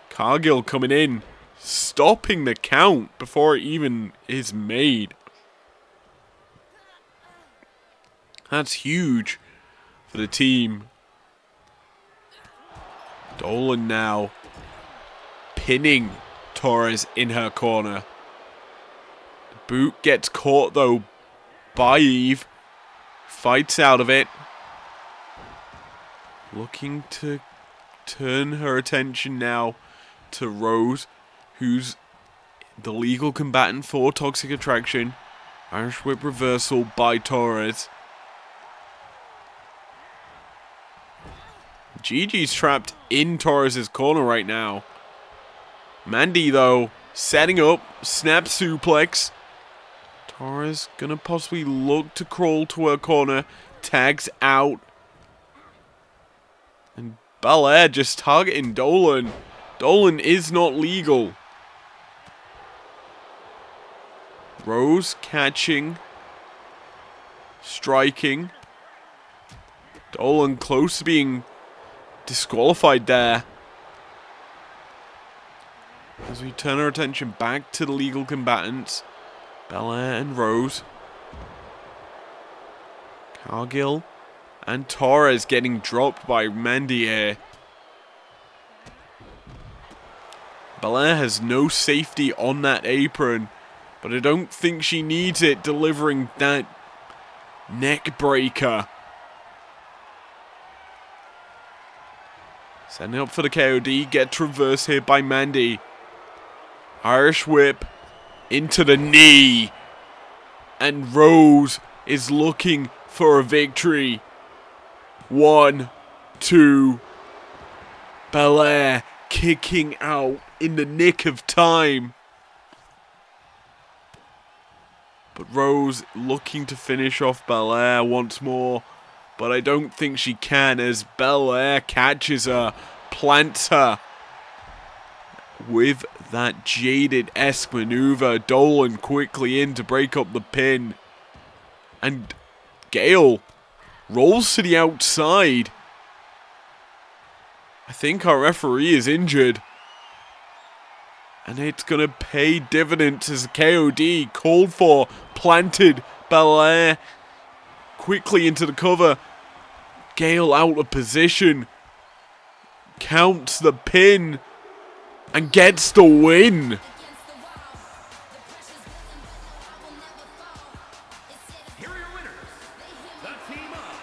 Cargill coming in. Stopping the count before it even is made. That's huge for the team. Dolan now pinning Torres in her corner. The boot gets caught though by Eve. Fights out of it. Looking to turn her attention now to Rose, who's the legal combatant for Toxic Attraction. Irish Whip reversal by Torres. Gigi's trapped in Torres' corner right now. Mandy, though, setting up, snap suplex. Torres gonna possibly look to crawl to her corner. Tags out. And Belair just targeting Dolan. Dolan is not legal. Rose catching. Striking. Dolan close to being disqualified there. As we turn our attention back to the legal combatants, Belair and Rose. Cargill and Torres getting dropped by Mandy here. Belair has no safety on that apron, but I don't think she needs it, delivering that neck breaker. Setting up for the KOD, gets reversed here by Mandy. Irish whip into the knee. And Rose is looking for a victory. 1, 2. Belair kicking out in the nick of time. But Rose looking to finish off Belair once more. But I don't think she can, as Belair catches her, plants her. With that Jaded-esque maneuver, Dolan quickly in to break up the pin. And Gale rolls to the outside. I think our referee is injured. And it's going to pay dividends as the KOD called for, planted Belair quickly into the cover. Gale out of position. Counts the pin. And gets the win. Here are your winners. The team of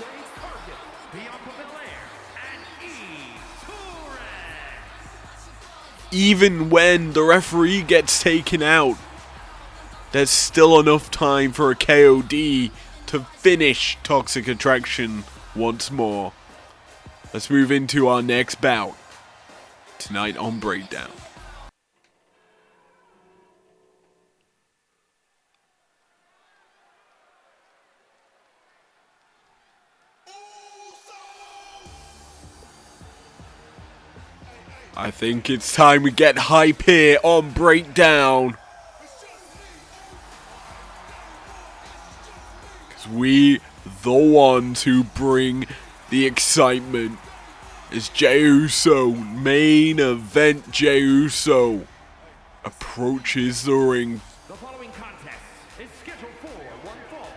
Jay Cargill, Bianca Belair, and Eve Torres. Even when the referee gets taken out, there's still enough time for a KOD to finish Toxic Attraction once more. Let's move into our next bout. Tonight on Breakdown. I think it's time we get hype here on Breakdown. Because we, the ones who bring the excitement. As Jey Uso, main event Jey Uso, approaches the ring. The following contest is scheduled for one fall.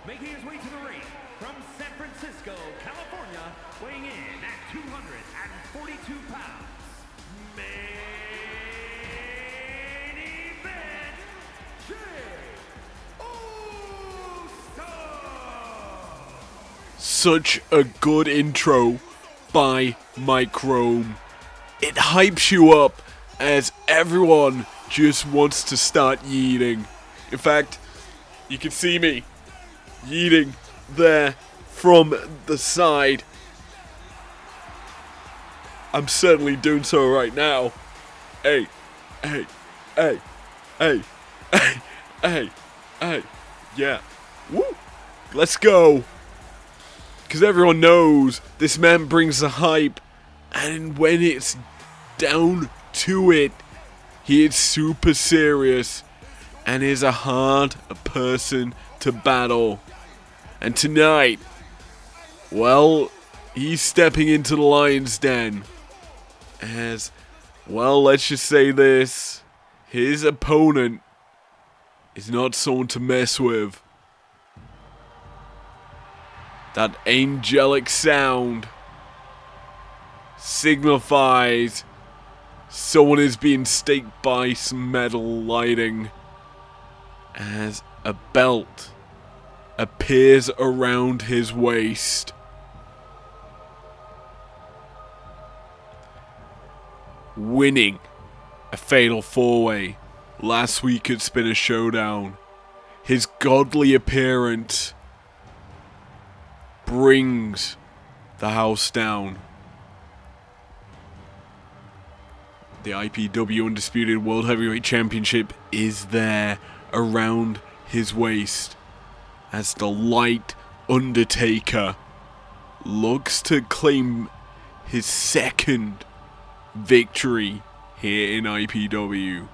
Making his way to the ring from San Francisco, California, weighing in at 242 pounds. Main event, Jey Uso. Such a good intro by Mike Rome. It hypes you up as everyone just wants to start yeeting. In fact, you can see me yeeting there from the side. I'm certainly doing so right now. Hey, hey, hey, hey, hey, hey, hey, yeah. Woo! Let's go. Because everyone knows this man brings the hype, and when it's down to it, he is super serious and is a hard person to battle. And tonight, well, he's stepping into the lion's den. As, well, let's just say this, his opponent is not someone to mess with. That angelic sound signifies Someone is being staked by some metal lighting as a belt appears around his waist. Winning a fatal 4-way last week at Spinner Showdown, his godly appearance brings the house down. The IPW Undisputed World Heavyweight Championship is there around his waist as the Light Undertaker looks to claim his second victory here in IPW.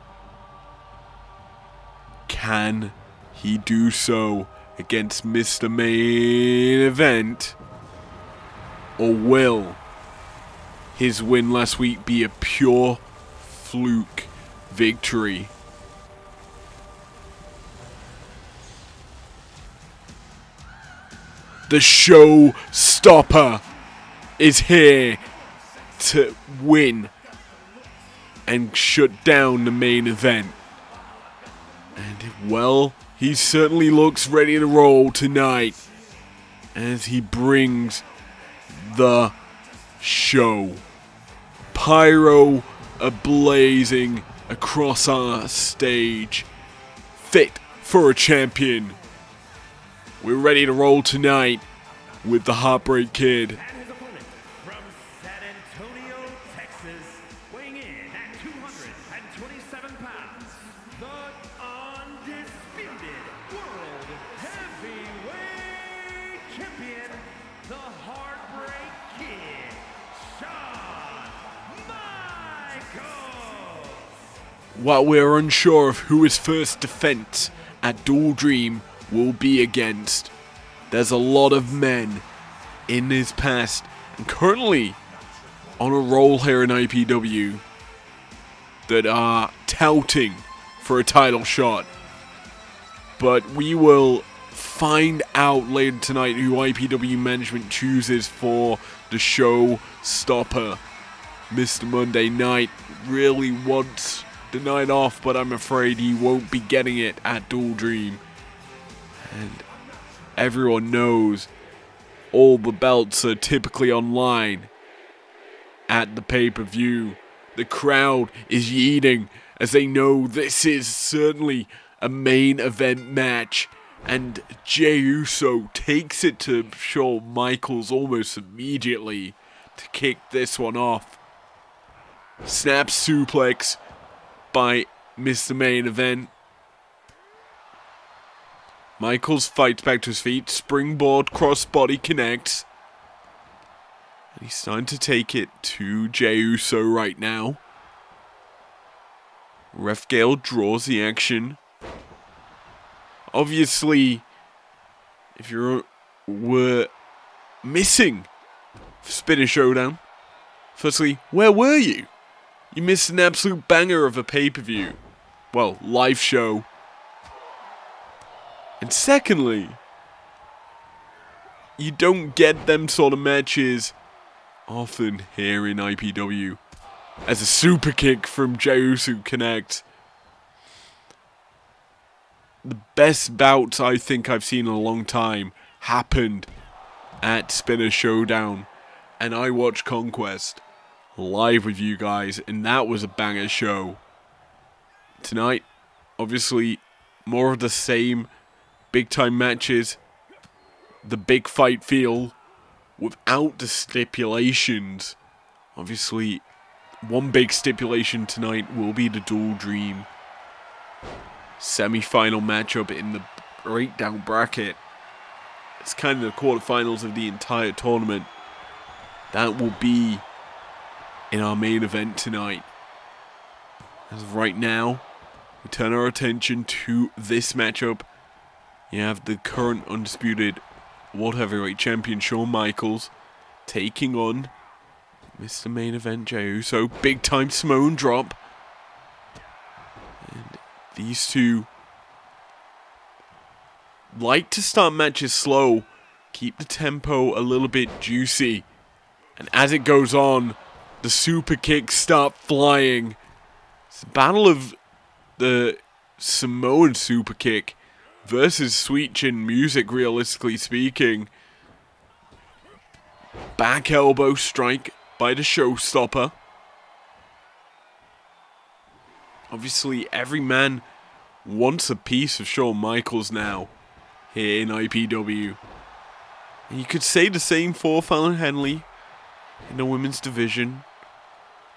Can he do so against Mr. Main Event? Or will his win last week be a pure fluke victory? The showstopper is here to win and shut down the main event. And well, he certainly looks ready to roll tonight as he brings the show. Pyro ablazing across our stage, fit for a champion. We're ready to roll tonight with the Heartbreak Kid. And his opponent from San Antonio, Texas, weighing in at 227 pounds, the undisputed World Heavyweight Champion, the Heartbreak Kid, Shawn Michaels. While we're unsure of who his first defense at Dual Dream will be against, there's a lot of men in his past and currently on a roll here in IPW that are touting for a title shot. But we will find out later tonight who IPW management chooses for the showstopper. Mr. Monday Night really wants the night off, but I'm afraid he won't be getting it at Dual Dream. And everyone knows all the belts are typically online at the pay-per-view. The crowd is yeeting as they know this is certainly a main event match. And Jey Uso takes it to Shawn Michaels almost immediately to kick this one off. Snap suplex by Mr. Main Event. Michaels fights back to his feet. Springboard crossbody connects. And he's starting to take it to Jey Uso right now. Ref Gale draws the action. Obviously, if you were missing Spinner Showdown, firstly, where were you? You missed an absolute banger of a pay-per-view. Well, live show. And secondly, you don't get them sort of matches often here in IPW. As a super kick from Jey Uso connects. The best bouts I think I've seen in a long time happened at Spinner Showdown. And I watched Conquest live with you guys, and that was a banger show. Tonight, obviously, more of the same big time matches, the big fight feel without the stipulations. Obviously, one big stipulation tonight will be the Dual Dream semi-final matchup in the breakdown bracket. It's kind of the quarterfinals of the entire tournament. That will be in our main event tonight. As of right now, we turn our attention to this matchup. You have the current undisputed World Heavyweight Champion Shawn Michaels taking on Mr. Main Event Jey Uso. Big time Samoan drop. And these two like to start matches slow, keep the tempo a little bit juicy. And as it goes on, the super kicks start flying. It's a battle of the Samoan super kick versus Sweet Chin music, realistically speaking. Back elbow strike by the showstopper. Obviously, every man wants a piece of Shawn Michaels now here in IPW. And you could say the same for Fallon Henley in the women's division.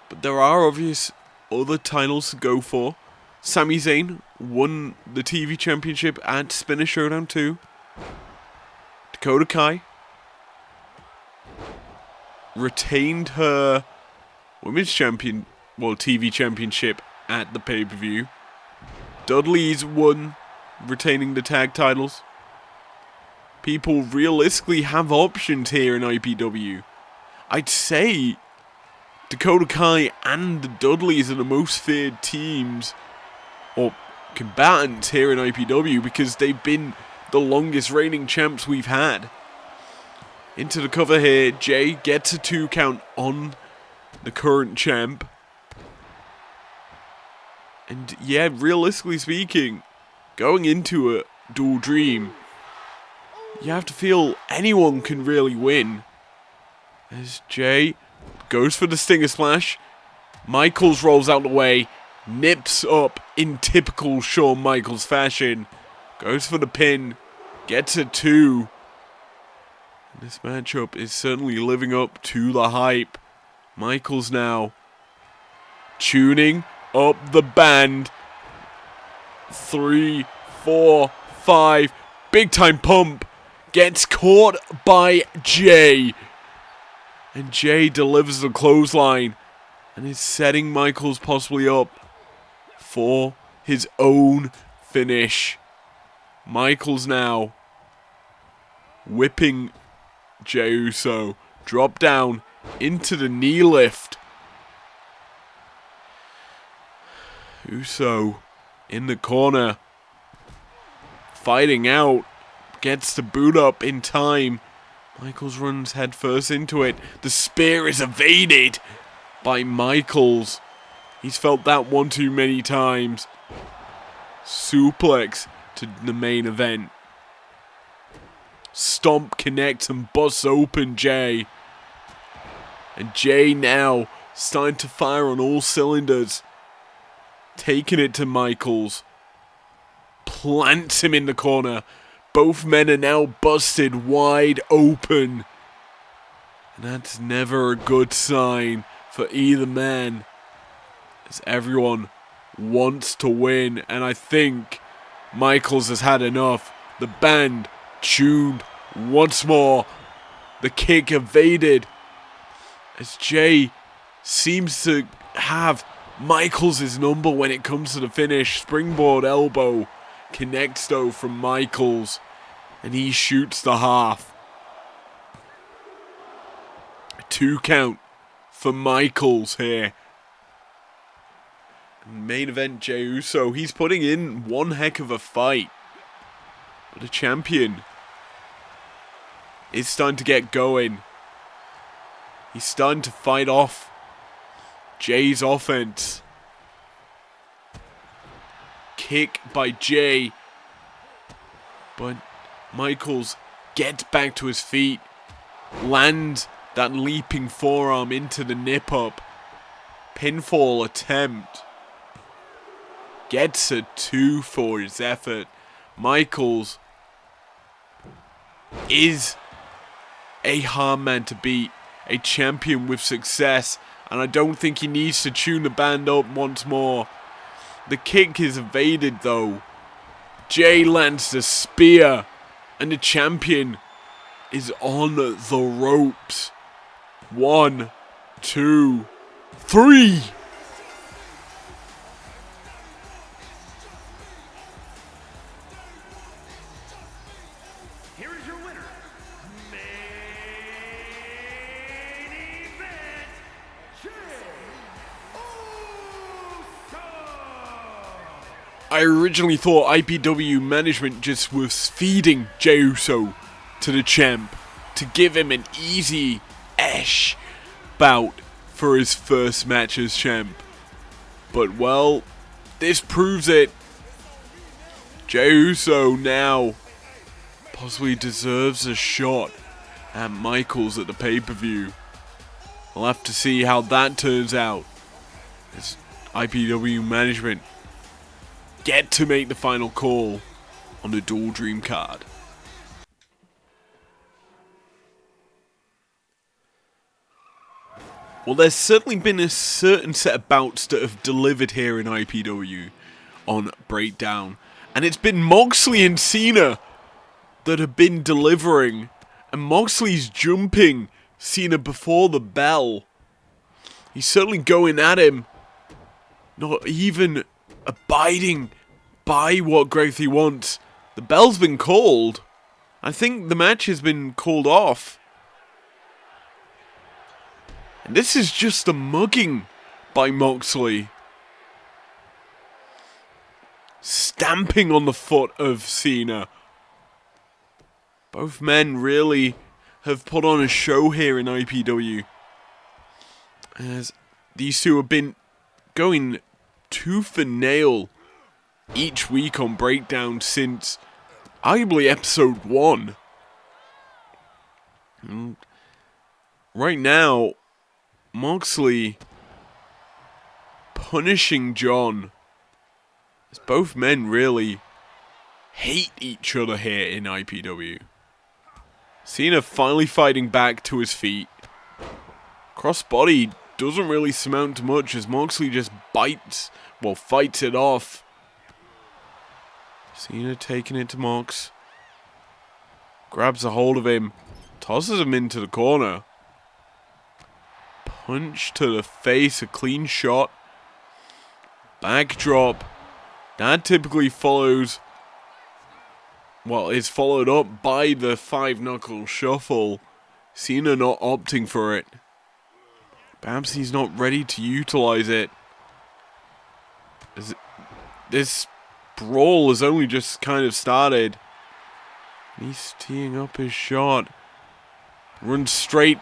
But there are obvious other titles to go for. Sami Zayn won the TV championship at Spinner Showdown 2. Dakota Kai retained her women's TV championship at the pay-per-view. Dudley's won, retaining the tag titles. People realistically have options here in IPW. I'd say Dakota Kai and the Dudleys are the most feared teams or combatants here in IPW because they've been the longest reigning champs we've had. Into the cover here, Jay gets a 2 count on the current champ. And yeah, realistically speaking, going into a Dual Dream, you have to feel anyone can really win. As Jay goes for the Stinger Splash, Michaels rolls out the way, nips up in typical Shawn Michaels fashion, goes for the pin, gets a 2. And this matchup is certainly living up to the hype. Michaels now tuning up the band. 3, 4, 5, big time pump. Gets caught by Jay. And Jay delivers the clothesline. And is setting Michaels possibly up for his own finish. Michaels now whipping Jey Uso. Drop down into the knee lift. Uso in the corner. Fighting out. Gets the boot up in time. Michaels runs headfirst into it. The spear is evaded by Michaels. He's felt that one too many times. Suplex to the main event. Stomp connects and busts open Jay. And Jay now starting to fire on all cylinders. Taking it to Michaels. Plants him in the corner. Both men are now busted wide open. And that's never a good sign for either man. As everyone wants to win. And I think Michaels has had enough. The band tuned once more. The kick evaded. As Jay seems to have Michaels' number when it comes to the finish. Springboard elbow connects though from Michaels. And he shoots the half. A 2 count for Michaels here. Main event Jey Uso. He's putting in one heck of a fight. But the champion is starting to get going. He's starting to fight off Jay's offense. Kick by Jay. But Michaels gets back to his feet. Lands that leaping forearm into the nip up. Pinfall attempt. Gets a 2 for his effort. Michaels is a hard man to beat. A champion with success. And I don't think he needs to tune the band up once more. The kick is evaded though. Jay lands the spear. And the champion is on the ropes. 1, 2, 3. Here is your winner, main event, Jey Uso. I originally thought IPW management just was feeding Jey Uso to the champ to give him an easy-ish bout for his first match as champ. But, well, this proves it. Jey Uso now possibly deserves a shot at Michaels at the pay-per-view. We'll have to see how that turns out, as IPW management get to make the final call on the Dual Dream card. Well, there's certainly been a certain set of bouts that have delivered here in IPW on Breakdown. And it's been Moxley and Cena that have been delivering. And Moxley's jumping Cena before the bell. He's certainly going at him. Not even abiding by what Gracie wants. The bell's been called. I think the match has been called off. And this is just a mugging by Moxley. Stamping on the foot of Cena. Both men really have put on a show here in IPW, as these two have been going tooth and nail each week on Breakdown since arguably episode 1. And right now, Moxley punishing John, as both men really hate each other here in IPW. Cena finally fighting back to his feet. Crossbody doesn't really surmount to much, as Moxley just fights it off. Cena taking it to Mox. Grabs a hold of him. Tosses him into the corner. Punch to the face, a clean shot. Backdrop. That typically follows, is followed up by the 5-knuckle shuffle. Cena not opting for it. Perhaps he's not ready to utilize it. This brawl has only just kind of started. He's teeing up his shot. Runs straight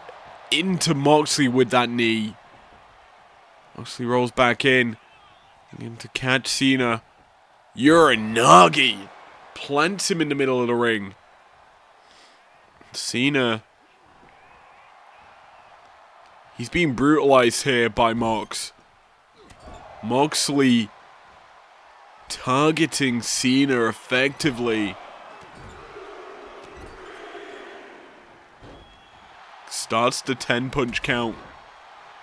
into Moxley with that knee. Moxley rolls back in to catch Cena. Uranagi plants him in the middle of the ring. Cena, he's being brutalized here by Mox. Moxley targeting Cena effectively. Starts the 10-punch count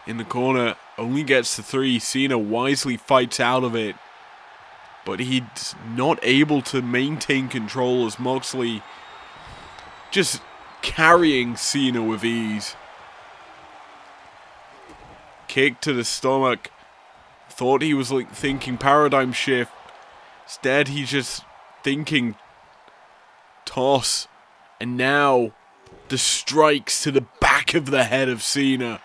in the corner. Only gets to 3. Cena wisely fights out of it, but he's not able to maintain control, as Moxley just carrying Cena with ease. Kick to the stomach. Thought he was thinking paradigm shift. Instead, he's just thinking toss. And now the strikes to the back of the head of Cena.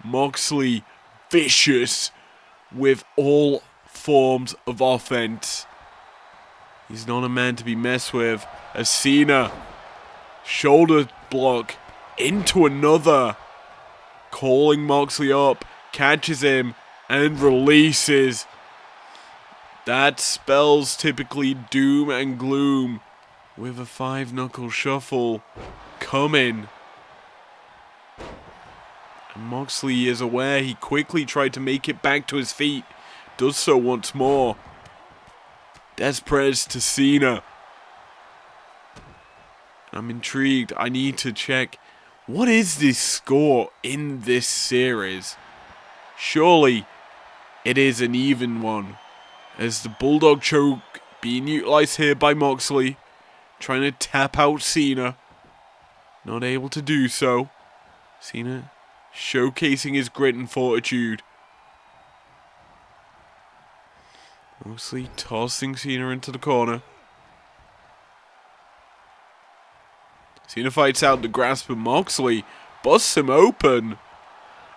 Moxley vicious with all forms of offense. He's not a man to be messed with, as Cena shoulder block into another, calling Moxley up, catches him and releases. That spells typically doom and gloom, with a 5-knuckle shuffle coming. And Moxley is aware. He quickly tried to make it back to his feet. Does so once more. Desprez to Cena. I'm intrigued. I need to check. What is this score in this series? Surely it is an even one, as the Bulldog choke being utilized here by Moxley. Trying to tap out Cena. Not able to do so. Cena showcasing his grit and fortitude. Moxley tossing Cena into the corner. Cena fights out the grasp of Moxley. Busts him open.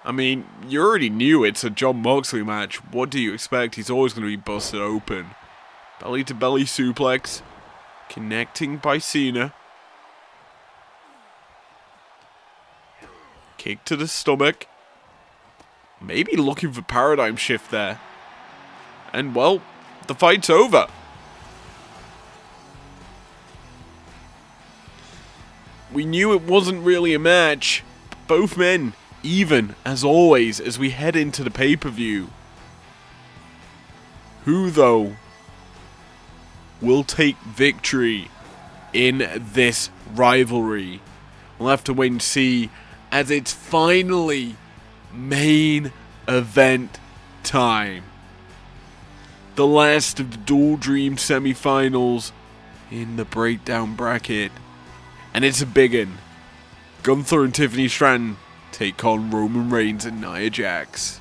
I mean, you already knew it's a John Moxley match. What do you expect? He's always going to be busted open. Belly to belly suplex. Connecting by Cena. Kick to the stomach. maybe looking for paradigm shift there. And, well, the fight's over. We knew it wasn't really a match. Both men even, as always, as we head into the pay-per-view. Who, though, will take victory in this rivalry? We'll have to wait and see, as it's finally main event time. The last of the Dual Dream semi-finals in the breakdown bracket. And it's a big one. Gunther and Tiffany Stratton take on Roman Reigns and Nia Jax.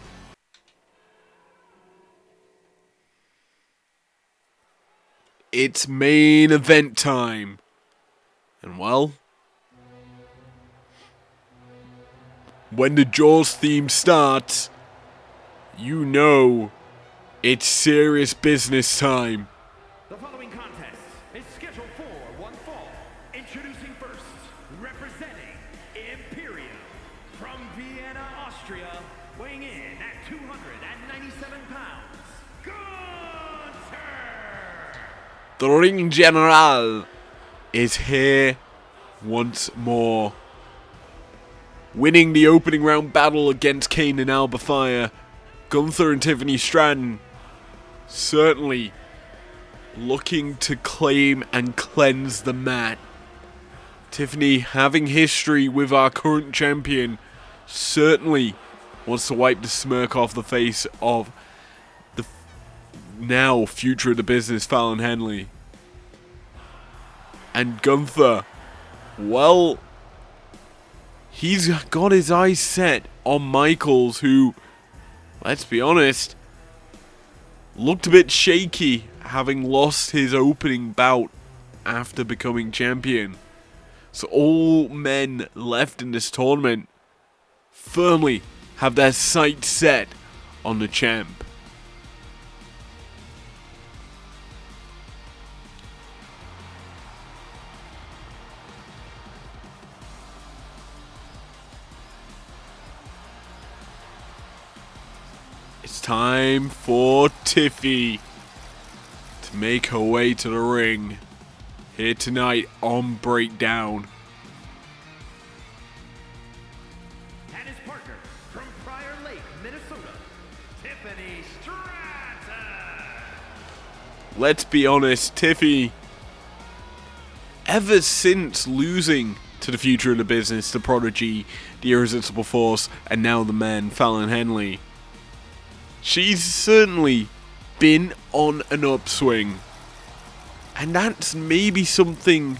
It's main event time. And well, when the Jaws theme starts, you know it's serious business time. The following contest is scheduled for one fall. Introducing first, representing Imperium from Vienna, Austria, weighing in at 297 pounds, Gunther! The Ring General is here once more. Winning the opening round battle against Kane and Alba Fire, Gunther and Tiffany Stratton certainly looking to claim and cleanse the mat. Tiffany, having history with our current champion, certainly wants to wipe the smirk off the face of the now future of the business, Fallon Henley. And Gunther, well, he's got his eyes set on Michaels, who, let's be honest, looked a bit shaky, having lost his opening bout after becoming champion. So all men left in this tournament firmly have their sights set on the champ. It's time for Tiffy to make her way to the ring here tonight on Breakdown. And his partner from Prior Lake, Minnesota, Tiffany Stratton. Let's be honest, Tiffy, ever since losing to the future of the business, the Prodigy, the Irresistible Force, and now the man, Fallon Henley, she's certainly been on an upswing. And that's maybe something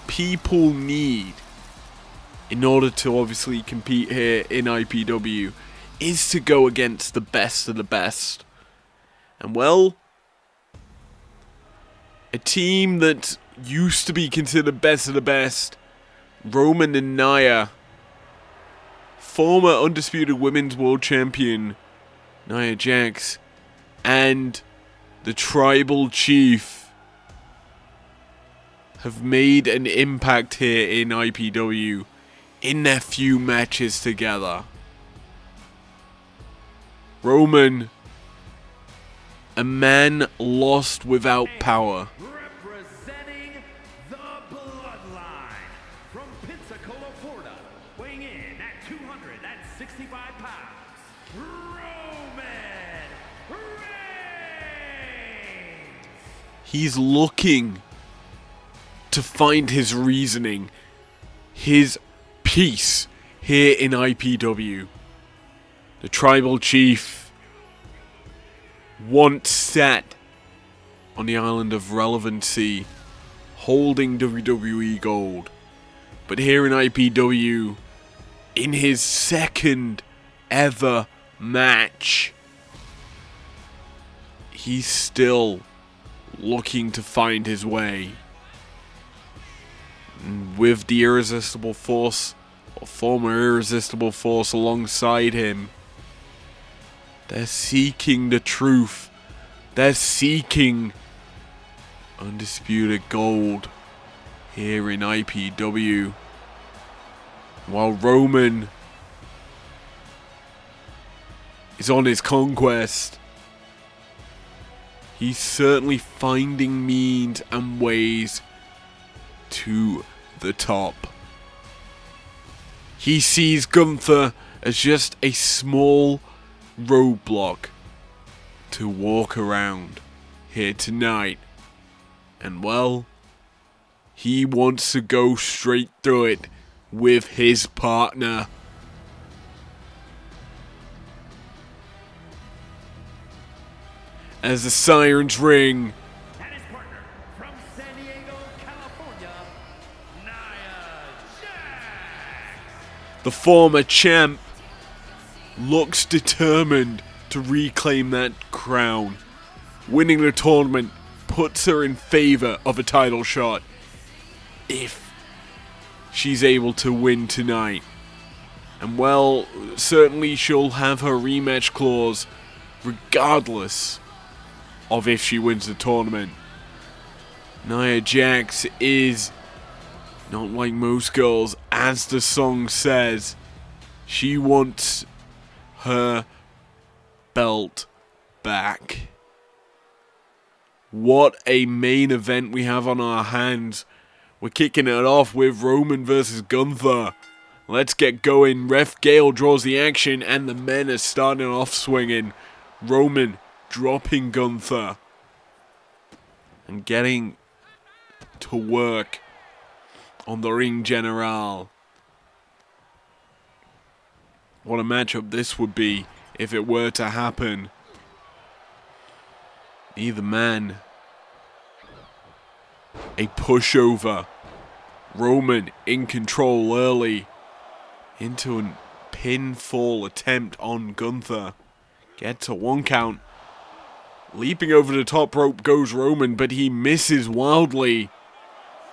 people need in order to obviously compete here in IPW, is to go against the best of the best. And well, a team that used to be considered best of the best, Roman and Nia, former Undisputed Women's World Champion Nia Jax, and the Tribal Chief, have made an impact here in IPW in their few matches together. Roman, a man lost without power. Representing the Bloodline from Pensacola, Florida, weighing in at 265 pounds, Roman Reigns. He's looking to find his reasoning, his peace here in IPW. The Tribal Chief once sat on the island of Relevancy, holding WWE gold. But here in IPW, in his second ever match, he's still looking to find his way. And with the Irresistible Force, or former Irresistible Force alongside him, they're seeking the truth. They're seeking undisputed gold here in IPW. While Roman is on his conquest. He's certainly finding means and ways to the top. He sees Gunther as just a small roadblock to walk around here tonight. And well, he wants to go straight through it with his partner. As the sirens ring, And his partner from San Diego, California, Nia Jax. the former champ looks determined to reclaim that crown. Winning the tournament puts her in favor of a title shot if she's able to win tonight. And well, certainly she'll have her rematch clause regardless of if she wins the tournament. Nia Jax is not like most girls, as the song says. She wants her belt back. What a main event we have on our hands. We're kicking it off with Roman versus Gunther. Let's get going. Ref Gale draws the action and the men are starting off swinging. Roman dropping Gunther and getting to work on the ring general. What a matchup this would be if it were to happen. Either man, a pushover. Roman in control early into a pinfall attempt on Gunther. Gets a 1 count. Leaping over the top rope goes Roman, but he misses wildly.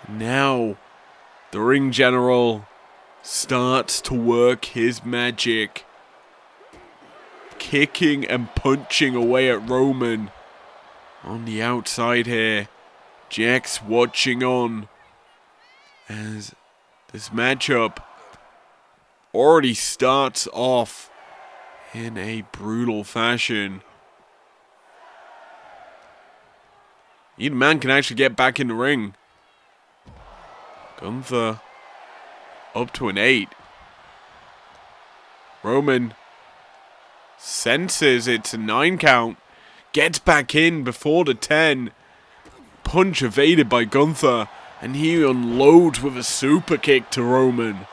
Now, the ring general starts to work his magic. Kicking and punching away at Roman. On the outside here, Jax watching on as this matchup already starts off in a brutal fashion. Either man can actually get back in the ring. Gunther up to an 8. Roman senses it's a 9 count. Gets back in before the 10. Punch evaded by Gunther. And he unloads with a super kick to Roman.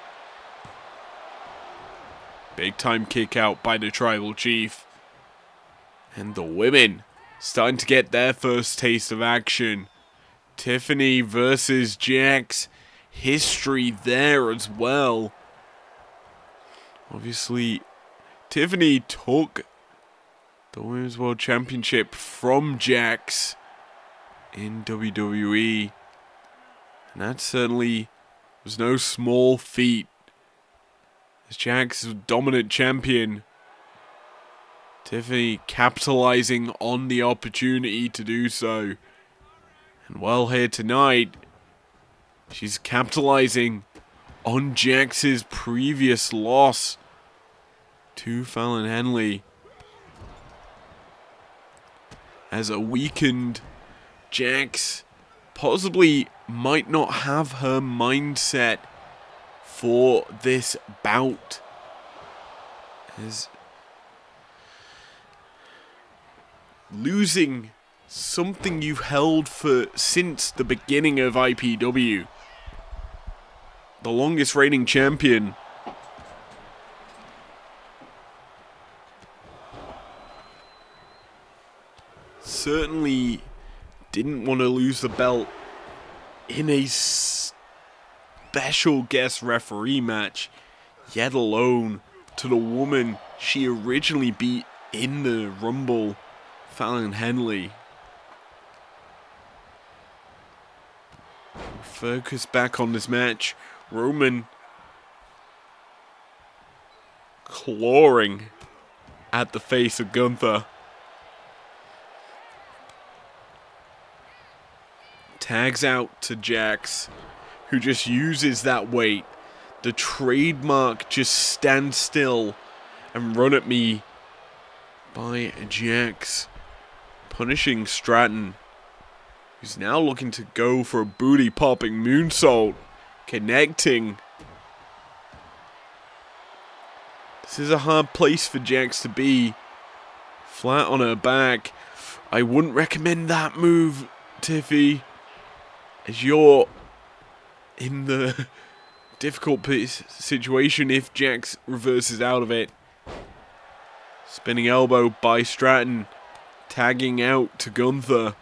Big time kick out by the Tribal Chief. And the women starting to get their first taste of action. Tiffany versus Jax. History there as well. Obviously, Tiffany took the Women's World Championship from Jax in WWE. And that certainly was no small feat, as Jax is a dominant champion. Tiffany capitalizing on the opportunity to do so. And well, here tonight, she's capitalizing on Jax's previous loss to Fallon Henley. As a weakened Jax possibly might not have her mindset for this bout. As losing something you've held for since the beginning of IPW. The longest reigning champion. Certainly didn't want to lose the belt in a special guest referee match, yet alone to the woman she originally beat in the Rumble, Fallon Henley. Focus back on this match. Roman clawing at the face of Gunther. Tags out to Jax, who just uses that weight. The trademark just stand still and run at me by Jax, punishing Stratton, who's now looking to go for a booty-popping moonsault, connecting. This is a hard place for Jax to be. Flat on her back. I wouldn't recommend that move, Tiffy, as you're in the difficult situation if Jax reverses out of it. Spinning elbow by Stratton, tagging out to Gunther,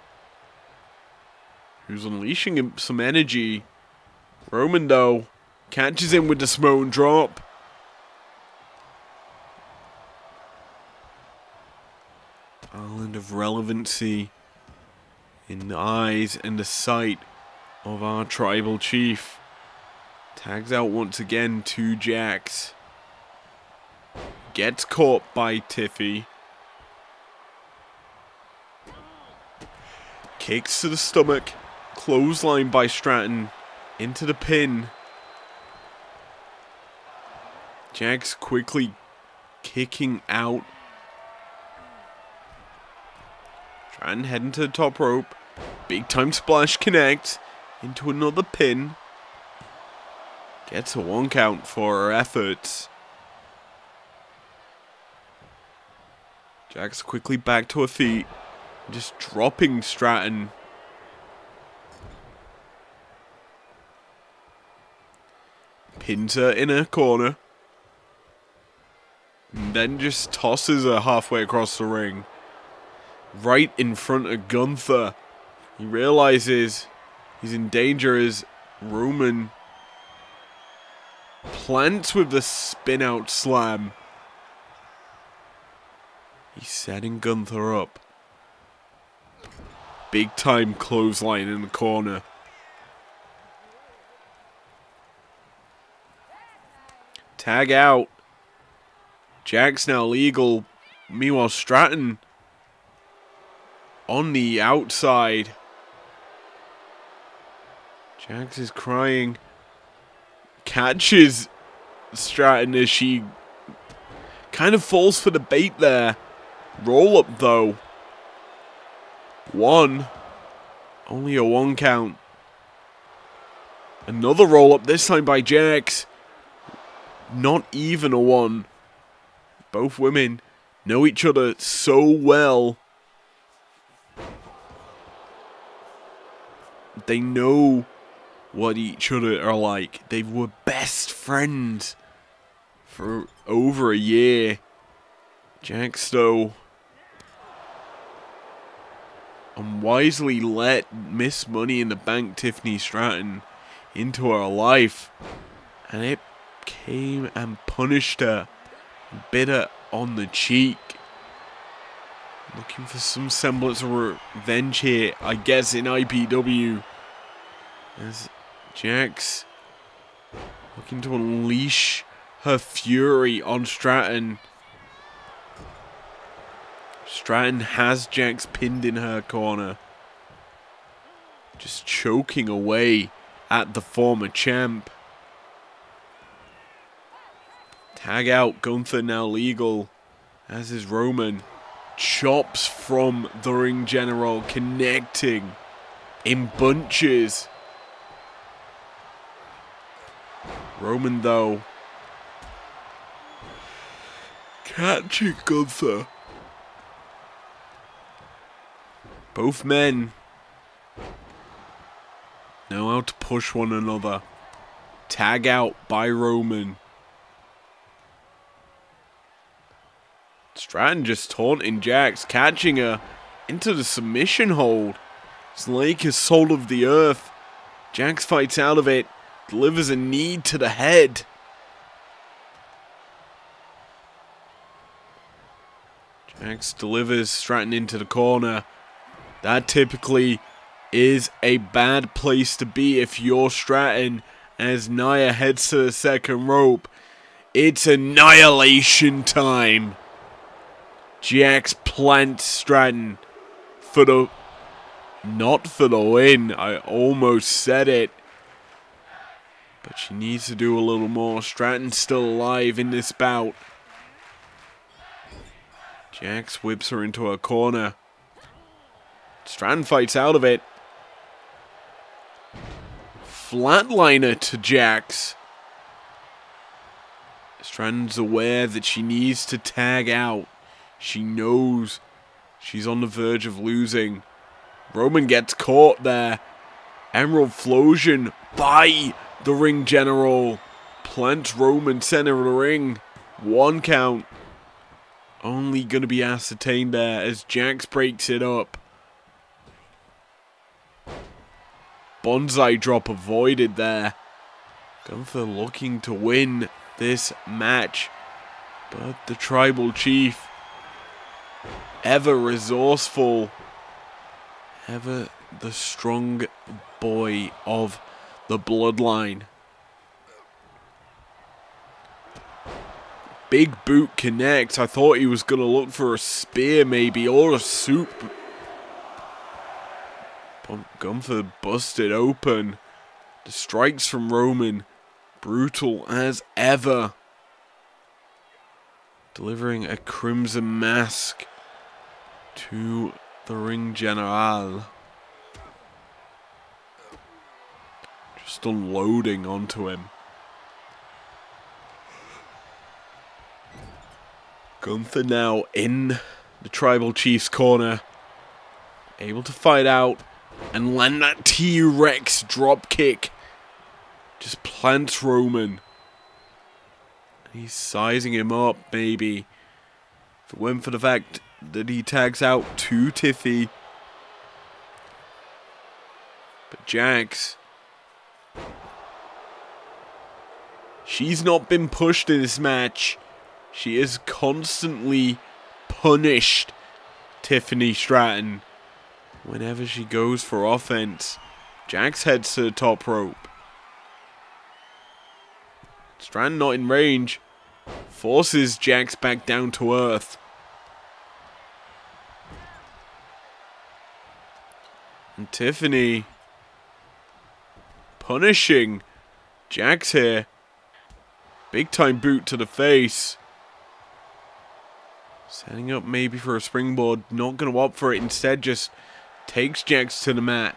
who's unleashing some energy. Roman, though, catches him with the Samoan drop. Island of relevancy in the eyes and the sight of our tribal chief. Tags out once again to Jax. Gets caught by Tiffy. Kicks to the stomach. Clothesline by Stratton. Into the pin. Jax quickly kicking out. Stratton heading to the top rope. Big time splash connect. Into another pin. Gets a 1 count for her efforts. Jax quickly back to her feet. Just dropping Stratton. Pins her in her corner. And then just tosses her halfway across the ring. Right in front of Gunther. He realizes he's in danger as Roman plants with the spin out slam. He's setting Gunther up. Big time clothesline in the corner. Tag out. Jax now legal. Meanwhile, Stratton on the outside. Jax is crying. Catches Stratton as she kind of falls for the bait there. Roll up though. 1. Only a 1 count. Another roll up, this time by Jax. Not even a 1. Both women know each other so well. They know what each other are like. They were best friends for over a year. Jax, though, unwisely let Miss Money in the Bank Tiffany Stratton into her life. And it came and punished her. Bit her on the cheek. Looking for some semblance of revenge here, I guess, in IPW. As Jax looking to unleash her fury on Stratton. Stratton has Jax pinned in her corner. Just choking away at the former champ. Tag out, Gunther now legal. As is Roman. Chops from the ring general, connecting in bunches. Roman, though, catching Gunther. Both men know how to push one another. Tag out by Roman. Stratton just taunting Jax, catching her into the submission hold. Slake is soul of the earth. Jax fights out of it, delivers a knee to the head. Jax delivers Stratton into the corner. That typically is a bad place to be if you're Stratton, as Nia heads to the second rope. It's annihilation time. Jax plants Stratton for the... not for the win. I almost said it. But she needs to do a little more. Stratton's still alive in this bout. Jax whips her into a corner. Strand fights out of it. Flatliner to Jax. Strand's aware that she needs to tag out. She knows she's on the verge of losing. Roman gets caught there. Emerald Flosion by the ring general. Plants Roman center of the ring. 1 count. Only going to be ascertained there as Jax breaks it up. Bonsai drop avoided there. Gunther looking to win this match. But the Tribal Chief, ever resourceful, ever the strong boy of the bloodline. Big boot connects. I thought he was going to look for a spear maybe, or a soup. Gunther busted open. The strikes from Roman, brutal as ever. Delivering a crimson mask to the ring general. Just unloading onto him. Gunther now in the Tribal Chief's corner. Able to fight out and land that T-Rex drop kick. Just plants Roman. He's sizing him up, maybe. If it weren't for the fact that he tags out to Tiffy. But Jax, she's not been pushed in this match. She has constantly punished Tiffany Stratton. Whenever she goes for offense, Jax heads to the top rope. Stratton not in range. Forces Jax back down to earth. And Tiffany punishing Jax here. Big time boot to the face. Setting up maybe for a springboard. Not going to opt for it. Instead just takes Jax to the mat.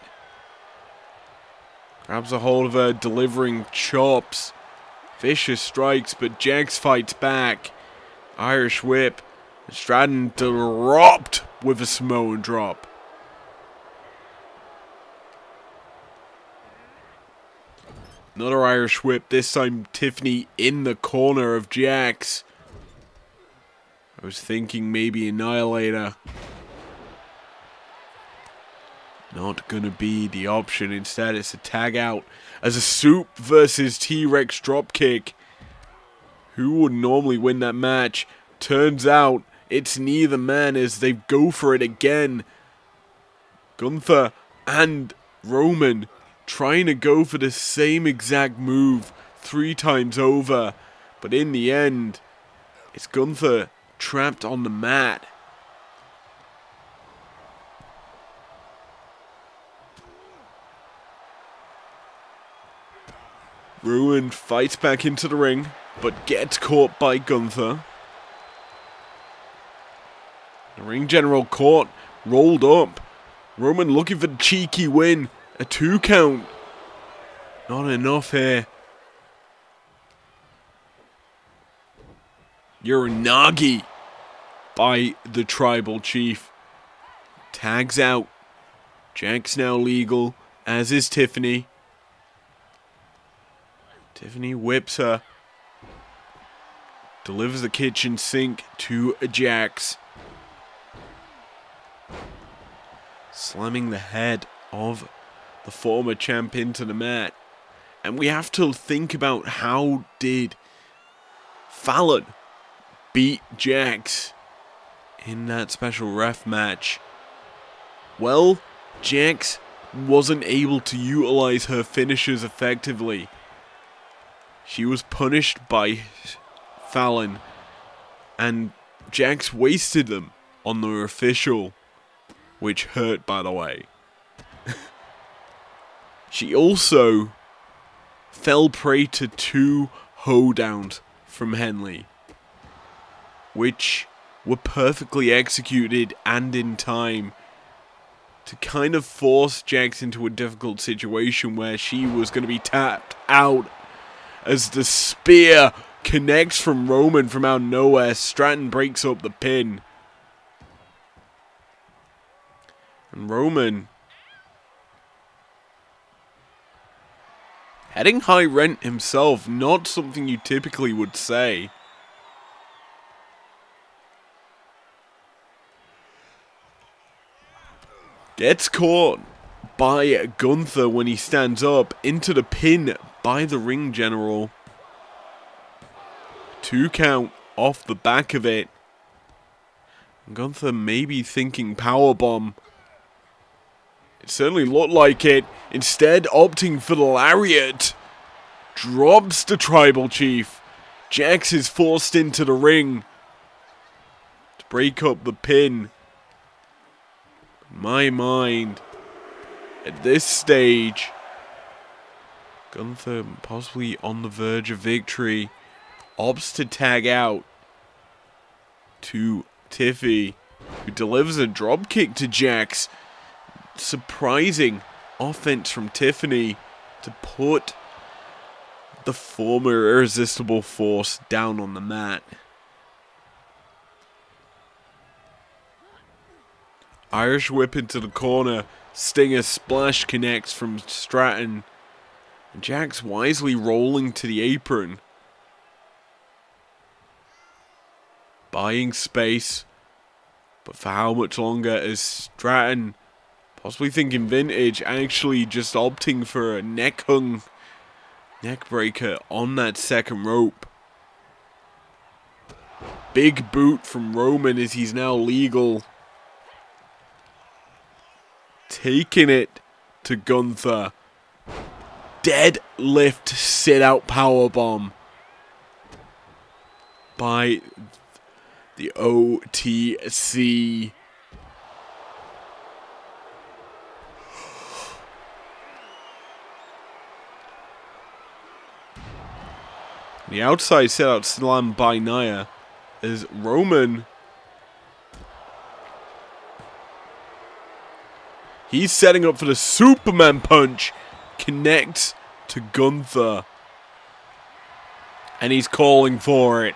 Grabs a hold of her, delivering chops. Vicious strikes, but Jax fights back. Irish whip. Stratton dropped with a Samoan drop. Another Irish whip, this time Tiffany in the corner of Jax. I was thinking maybe Annihilator. Not gonna be the option. Instead, it's a tag out as a soup versus T-Rex dropkick. Who would normally win that match? Turns out it's neither man as they go for it again. Gunther and Roman trying to go for the same exact move 3 times over. But in the end, it's Gunther trapped on the mat. Rowan fights back into the ring, but gets caught by Gunther. The ring general caught, rolled up. Roman looking for the cheeky win. A 2 count. Not enough here. Uranagi by the Tribal Chief. Tags out. Jax now legal, as is Tiffany. Tiffany whips her. Delivers the kitchen sink to Jax. Slamming the head of the former champ into the mat. And we have to think about how did Fallon beat Jax in that special ref match. Well, Jax wasn't able to utilize her finishers effectively. She was punished by Fallon, and Jax wasted them on the official, which hurt, by the way. She also fell prey to 2 hoedowns from Henley, which were perfectly executed and in time to kind of force Jax into a difficult situation where she was going to be tapped out as the spear connects from Roman from out of nowhere. Stratton breaks up the pin. And Roman heading high rent himself, not something you typically would say. Gets caught by Gunther when he stands up into the pin by the ring general. 2 count off the back of it. Gunther maybe thinking powerbomb. It certainly looked like it. Instead opting for the lariat. Drops the tribal chief. Jax is forced into the ring to break up the pin. In my mind, at this stage, Gunther possibly on the verge of victory, opts to tag out to Tiffy, who delivers a dropkick to Jax. Surprising offense from Tiffany to put the former Irresistible Force down on the mat. Irish whip into the corner. Stinger splash connects from Stratton. And Jax wisely rolling to the apron. Buying space. But for how much longer as Stratton, possibly thinking vintage, actually just opting for a neck-hung neckbreaker on that second rope. Big boot from Roman as he's now legal. Taking it to Gunther. Deadlift sit-out powerbomb by the OTC. The outside sit-out slam by Nia as Roman, he's setting up for the Superman punch, connects to Gunther, and he's calling for it.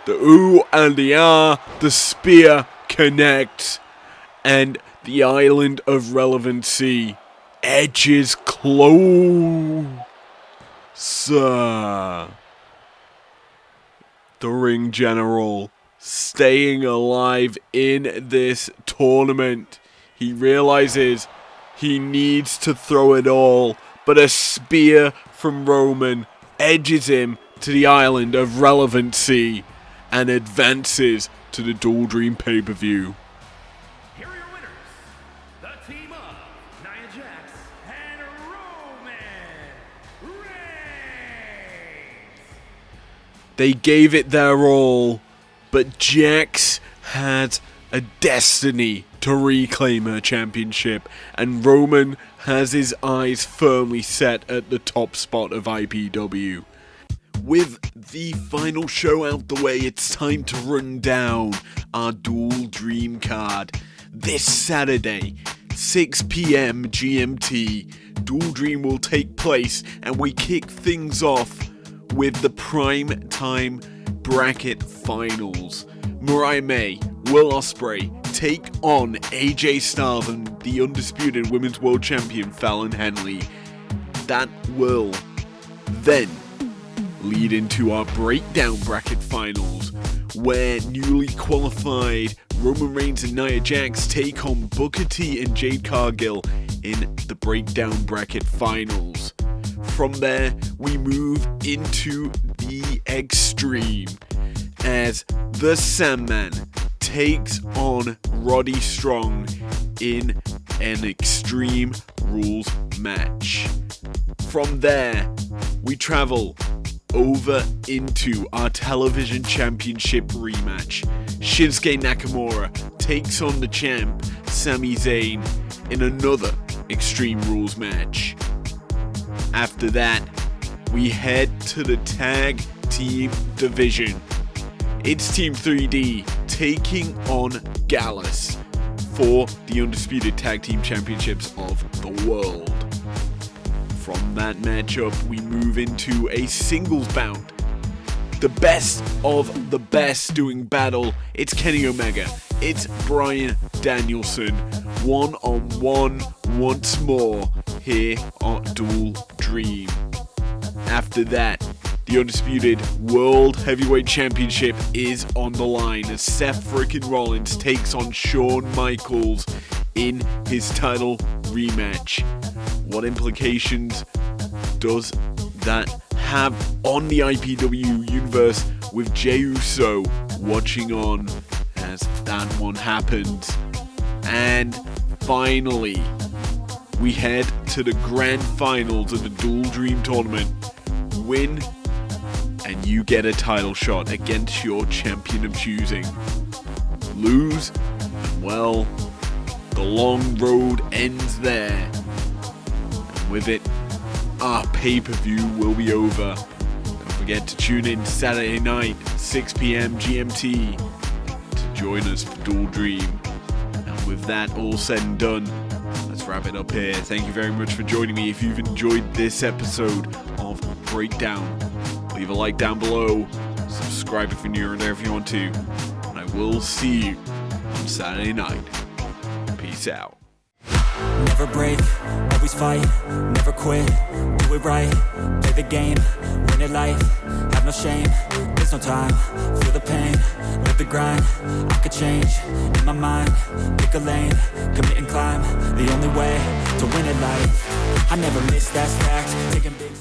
The ooh and the ah, the spear connects, and the Island of Relevancy edges closer. The ring general staying alive in this tournament. He realizes he needs to throw it all, but a spear from Roman edges him to the Island of Relevancy and advances to the Dual Dream pay-per-view. Here are your winners, the team of Nia Jax and Roman Reigns. They gave it their all, but Jax had a destiny to reclaim her championship, and Roman has his eyes firmly set at the top spot of IPW. With the final show out the way, it's time to run down our Dual Dream card. This Saturday, 6 PM GMT, Dual Dream will take place, and we kick things off with the prime time bracket finals. Mariah May, Will Ospreay take on AJ Styles and the undisputed Women's World Champion Fallon Henley. That will then lead into our breakdown bracket finals, where newly qualified Roman Reigns and Nia Jax take on Booker T and Jade Cargill in the breakdown bracket finals. From there, we move into the Extreme as the Sandman takes on Roddy Strong in an Extreme Rules match. From there, we travel over into our television championship rematch. Shinsuke Nakamura takes on the champ Sami Zayn in another Extreme Rules match. After that, we head to the tag team division. It's Team 3D taking on Gallus for the Undisputed Tag Team Championships of the world. From that matchup, we move into a singles bout. The best of the best doing battle. It's Kenny Omega. It's Bryan Danielson. One-on-one once more here on Dual Dream. After that, the Undisputed World Heavyweight Championship is on the line as Seth frickin' Rollins takes on Shawn Michaels in his title rematch. What implications does that have on the IPW universe with Jey Uso watching on as that one happens? And finally, we head to the grand finals of the Dual Dream tournament. Win and you get a title shot against your champion of choosing. Lose and well, the long road ends there. And with it, our pay-per-view will be over. Don't forget to tune in Saturday night, 6 p.m. GMT, to join us for Dual Dream. And with that all said and done, let's wrap it up here. Thank you very much for joining me. If you've enjoyed this episode of Breakdown, leave a like down below. Subscribe if you're new and there if you want to. And I will see you on Saturday night. Peace out. Never break, always fight, never quit, do it right, play the game, win it life, have no shame, there's no time, feel the pain, live the grind, I could change, in my mind, pick a lane, commit and climb, the only way to win it life, I never miss, that's fact, taking big